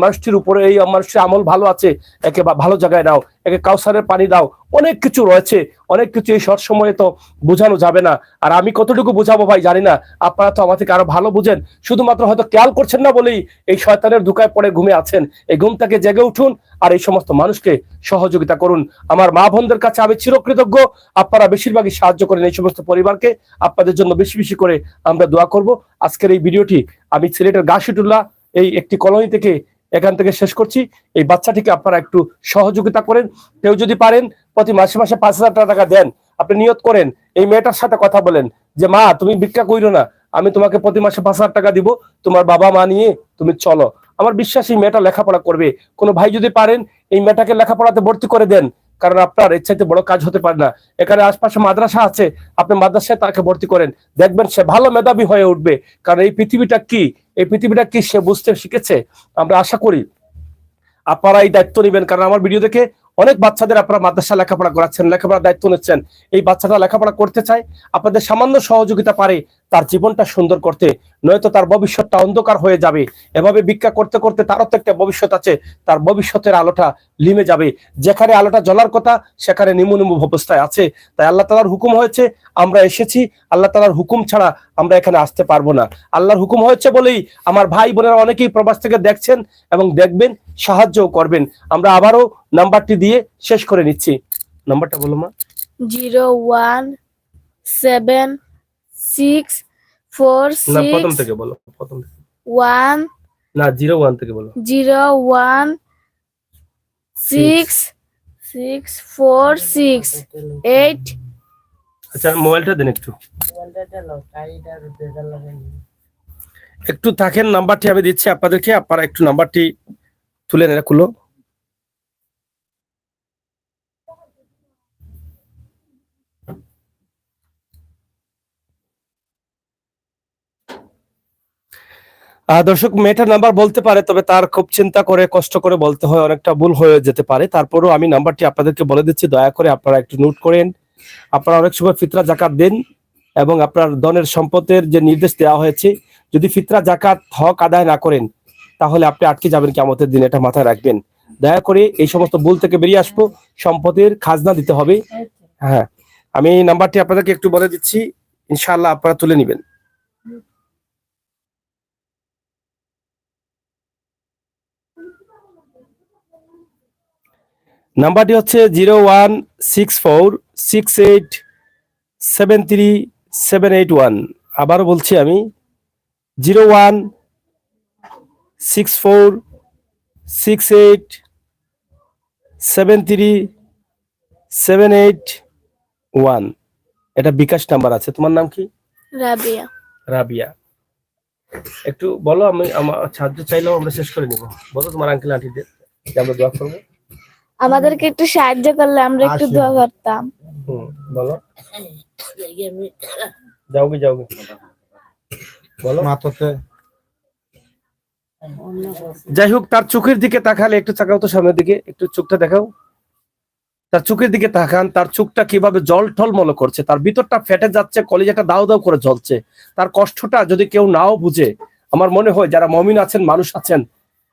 মানুষটির উপরে এই মানুষটির আমল ভালো আছে, একে ভালো জায়গায় নাও, একে কাউসারের পানি দাও, অনেক কিছু রয়েছে, অনেক কিছু এই শর্ট সময়ে তো বোঝানো যাবে না। আর আমি কতটুকু বোঝাবো ভাই জানি না, আপনারা তো আমার থেকে আরো ভালো বুঝেন, শুধুমাত্র হয়তো খেয়াল করছেন না বলেই এই শয়তানের ধোঁকায় পড়ে ঘুমে আছেন। এই ঘুম থেকে জেগে উঠুন আর এই সমস্ত মানুষকে সহযোগিতা করুন। আমার মা বোনদের কাছে আমি চিরকৃতজ্ঞ, আপনারা বেশিরভাগই সাহায্য করেন এই সমস্ত পরিবারকে, আপনাদের জন্য বেশি বেশি করে আমরা দোয়া করব। আজকের এই ভিডিওটি আমি সিলেটের গাছিটুলা এই একটি কলোনি থেকে এখান থেকে শেষ করছি। এই বাচ্চাটিকে আপনারা একটু সহযোগিতা করেন, কেউ যদি পারেন প্রতি মাসে মাসে 5,000 টাকা দেন, আপনি নিয়ত করেন, এই মেয়েটার সাথে কথা বলেন যে মা তুমি ভিক্ষা কইরো না, আমি তোমাকে প্রতি মাসে 5,000 টাকা দিব, তোমার বাবা মা নিয়ে তুমি চলো। আমার বিশ্বাস এই মেয়েটা লেখাপড়া করবে। কোনো ভাই যদি পারেন এই মেয়েটাকে লেখাপড়াতে ভর্তি করে দেন, কারণ আপনার এর চাইতে বড় কাজ হতে পারে না। এখানে আশপাশে মাদ্রাসা আছে, আপনি মাদ্রাসায় তাকে ভর্তি করেন, দেখবেন সে ভালো মেধাবী হয়ে উঠবে। কারণ এই পৃথিবীটা কি সে বুঝতে শিখেছে। আমরা আশা করি আপনারা এই দায়িত্ব নেবেন, কারণ আমার ভিডিও দেখে অনেক বাচ্চাদের আপনারা মাদ্রাসা লেখাপড়া করাচ্ছেন, লেখাপড়ার দায়িত্ব নিচ্ছেন। এই বাচ্চাটা লেখাপড়া করতে চায়, আপনাদের সামান্য সহযোগিতা পারে তার জীবনটা সুন্দর করতে, নয়তো তার ভবিষ্যৎটা অন্ধকার হয়ে যাবে। এভাবে ভিক্ষা করতে করতে তারও তো একটা ভবিষ্যৎ আছে, তার ভবিষ্যতের আলোটা লিমে যাবে। যেখানে আলোটা জ্বলার কথা সেখানে নিমু নিমু অবস্থায় আছে। তাই আল্লাহ তাআলার হুকুম হয়েছে আমরা এসেছি, আল্লাহ তাআলার হুকুম ছাড়া আমরা এখানে আসতে পারবো না। আল্লাহর হুকুম হয়েছে বলেই আমার ভাই বোনেরা অনেকেই প্রবাস থেকে দেখছেন এবং দেখবেন, সাহায্য করবেন। আমরা আবারও নাম্বারটি দিয়ে শেষ করে নিচ্ছি। নাম্বারটা বলো মা। 0176461 না, প্রথম থেকে বলো, প্রথম থেকে। না, 01 থেকে বলো। 0166468। আচ্ছা, মোবাইলটা দেন একটু, একটু থাকেন। নাম্বারটি আমি দিচ্ছি আপনাদেরকে, আপনারা একটু নাম্বারটি তুলে নেন, খুলো। দর্শক, মেয়েটার নাম্বার বলতে পারে, তবে তার খুব চিন্তা করে কষ্ট করে বলতে হয়, অনেকটা ভুল হয়ে যেতে পারে। তারপরেও আমি নাম্বারটি আপনাদেরকে বলে দিচ্ছি, দয়া করে আপনারা একটু নোট করেন। আপনারা অনেক সময় ফিতরা জাকাত দেন এবং আপনার ধনের সম্পদের যে নির্দেশ দেওয়া হয়েছে, যদি ফিতরা জাকাত হক আদায় না করেন তাহলে আপনি আটকে যাবেন কিয়ামতের দিন, এটা মাথায় রাখবেন। দয়া করে এই সমস্ত ভুল থেকে বেরিয়ে আসবো, সম্পদের খাজনা দিতে হবে। হ্যাঁ, আমি নাম্বারটি আপনাদেরকে একটু বলে দিচ্ছি, ইনশাআল্লাহ আপনারা তুলে নেবেন। নাম্বারটি হচ্ছে 01646873781। আবারও বলছি আমি, 01646873781। এটা বিকাশ নাম্বার আছে। তোমার নাম কি? রাবিয়া। রাবিয়া, একটু বলো, আমি আমার সাহায্য চাইলেও আমরা শেষ করে নিব। বলো তোমার আঙ্কেল আন্টিদের যে আমরা দোয়া করবো। আমাদেরকে একটু সাহায্য করলে আমরা একটু দোয়া করতাম। বলো, যাওগে যাওগে, বলো। যাই হোক, তার চোখের দিকে তাকালে, একটু তাকাও তো সামনের দিকে, একটু চোখটা দেখাও। তার চোখের দিকে তাকান, তার চোখটা কিভাবে জল টলমল করছে, তার ভিতরটা ফেটে যাচ্ছে, কলিজাটা দাও দাও করে জ্বলছে। তার কষ্টটা যদি কেউ নাও বুঝে, আমার মনে হয় যারা মমিন আছেন, মানুষ আছেন,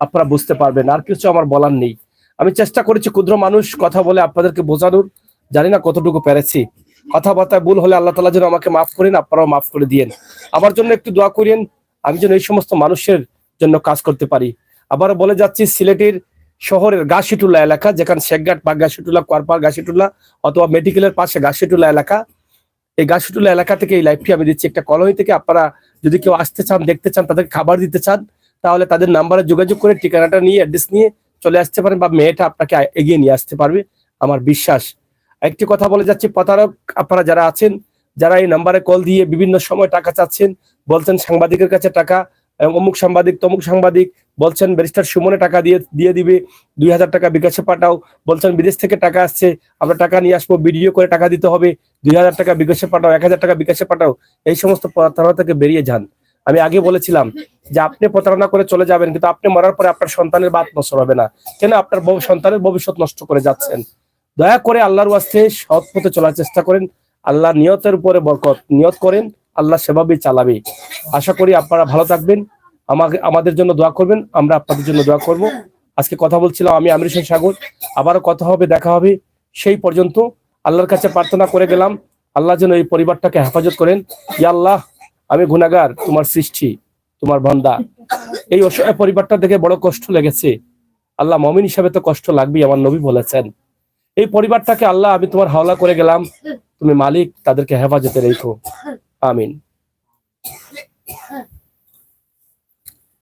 আপনারা বুঝতে পারবেন। আর কিছু আমার বলার নেই। আমি চেষ্টা করেছি ক্ষুদ্র মানুষ কথা বলে আপনাদেরকে বোঝানোর, জানি না কতটুকু পেরেছি। কথাবার্তায় ভুল হলে আল্লাহ তাআলা যেন আমাকে মাফ করেন, আপনারাও মাফ করে দিয়েন। আমার জন্য একটু দোয়া করেন, আমি যেন এই সমস্ত মানুষের জন্য কাজ করতে পারি। আবারও বলে যাচ্ছি, সিলেটের শহরের গাছিটুলা এলাকা, যেখানে শেখঘাট বা গাছিটুলা, কোয়ারপাড় গাছিটুলা অথবা মেডিকেলের পাশে গাছিটুলা এলাকা, এই গাছিটুলা এলাকা থেকে এই লাইভটি আমি দিচ্ছি, একটা কলোনি থেকে। আপনারা যদি কেউ আসতে চান, দেখতে চান, তাদেরকে খাবার দিতে চান, তাহলে তাদের নাম্বারে যোগাযোগ করে ঠিকানাটা নিয়ে, অ্যাড্রেস নিয়ে চলে আসতে পারেন, বা মেয়েটা আপনাকে এগিয়ে নিয়ে আসতে পারবে, আমার বিশ্বাস। একটি কথা বলে যাচ্ছি, প্রতারক আপনারা যারা আছেন, যারা এই নাম্বারে কল দিয়ে বিভিন্ন সময় টাকা চাচ্ছেন, বলছেন সাংবাদিকের কাছে টাকা, অমুক সাংবাদিক তমুক সাংবাদিক, বলছেন ব্যারিস্টার সুমনে টাকা দিয়ে দিবে, 2000 টাকা বিকাশে পাঠাও, বলছেন বিদেশ থেকে টাকা আসছে, আমরা টাকা নিয়ে আসবো, ভিডিও করে টাকা দিতে হবে, 2000 টাকা বিকাশে পাঠাও, 1000 টাকা বিকাশে পাঠাও। এই সমস্ত প্রতারণা থেকে বেরিয়ে যান। আমি আগে বলেছিলাম যে আপনি প্রতারণা করে চলে যাবেন, কিন্তু আপনি মরার পরে আপনার সন্তানের বাত নষ্ট হবে না কেন? আপনার সন্তানের ভবিষ্যৎ নষ্ট করে যাচ্ছেন। দয়া করে আল্লাহর ওয়াস্তে সৎ পথে চলার চেষ্টা করেন। আল্লাহ নিয়তের উপরে বরকত, নিয়ত করেন, আল্লাহ সেভাবেই চালাবে। আশা করি আপনারা ভালো থাকবেন, আমাদের জন্য দোয়া করবেন, আমরা আপনাদের জন্য দোয়া করব। আজকে কথা বলছিলাম আমি আমির হোসেন সাগর। আবারও কথা হবে, দেখা হবে। সেই পর্যন্ত আল্লাহর কাছে প্রার্থনা করে গেলাম, আল্লাহ যেন এই পরিবারটাকে হেফাজত করেন। ইয়া আল্লাহ, আমি গুনাহগার, তোমার সৃষ্টি, তোমার বান্দা। এই অসহায় পরিবারটা দেখে বড় কষ্ট লেগেছে। আল্লাহ, মুমিন হিসাবে তো কষ্ট লাগবেই, আমার নবী বলেছেন। এই পরিবারটাকে আল্লাহ আমি তোমার হাওলা করে গেলাম, তুমি মালিক, তাদেরকে হেফাজতে রেখো। আমিন।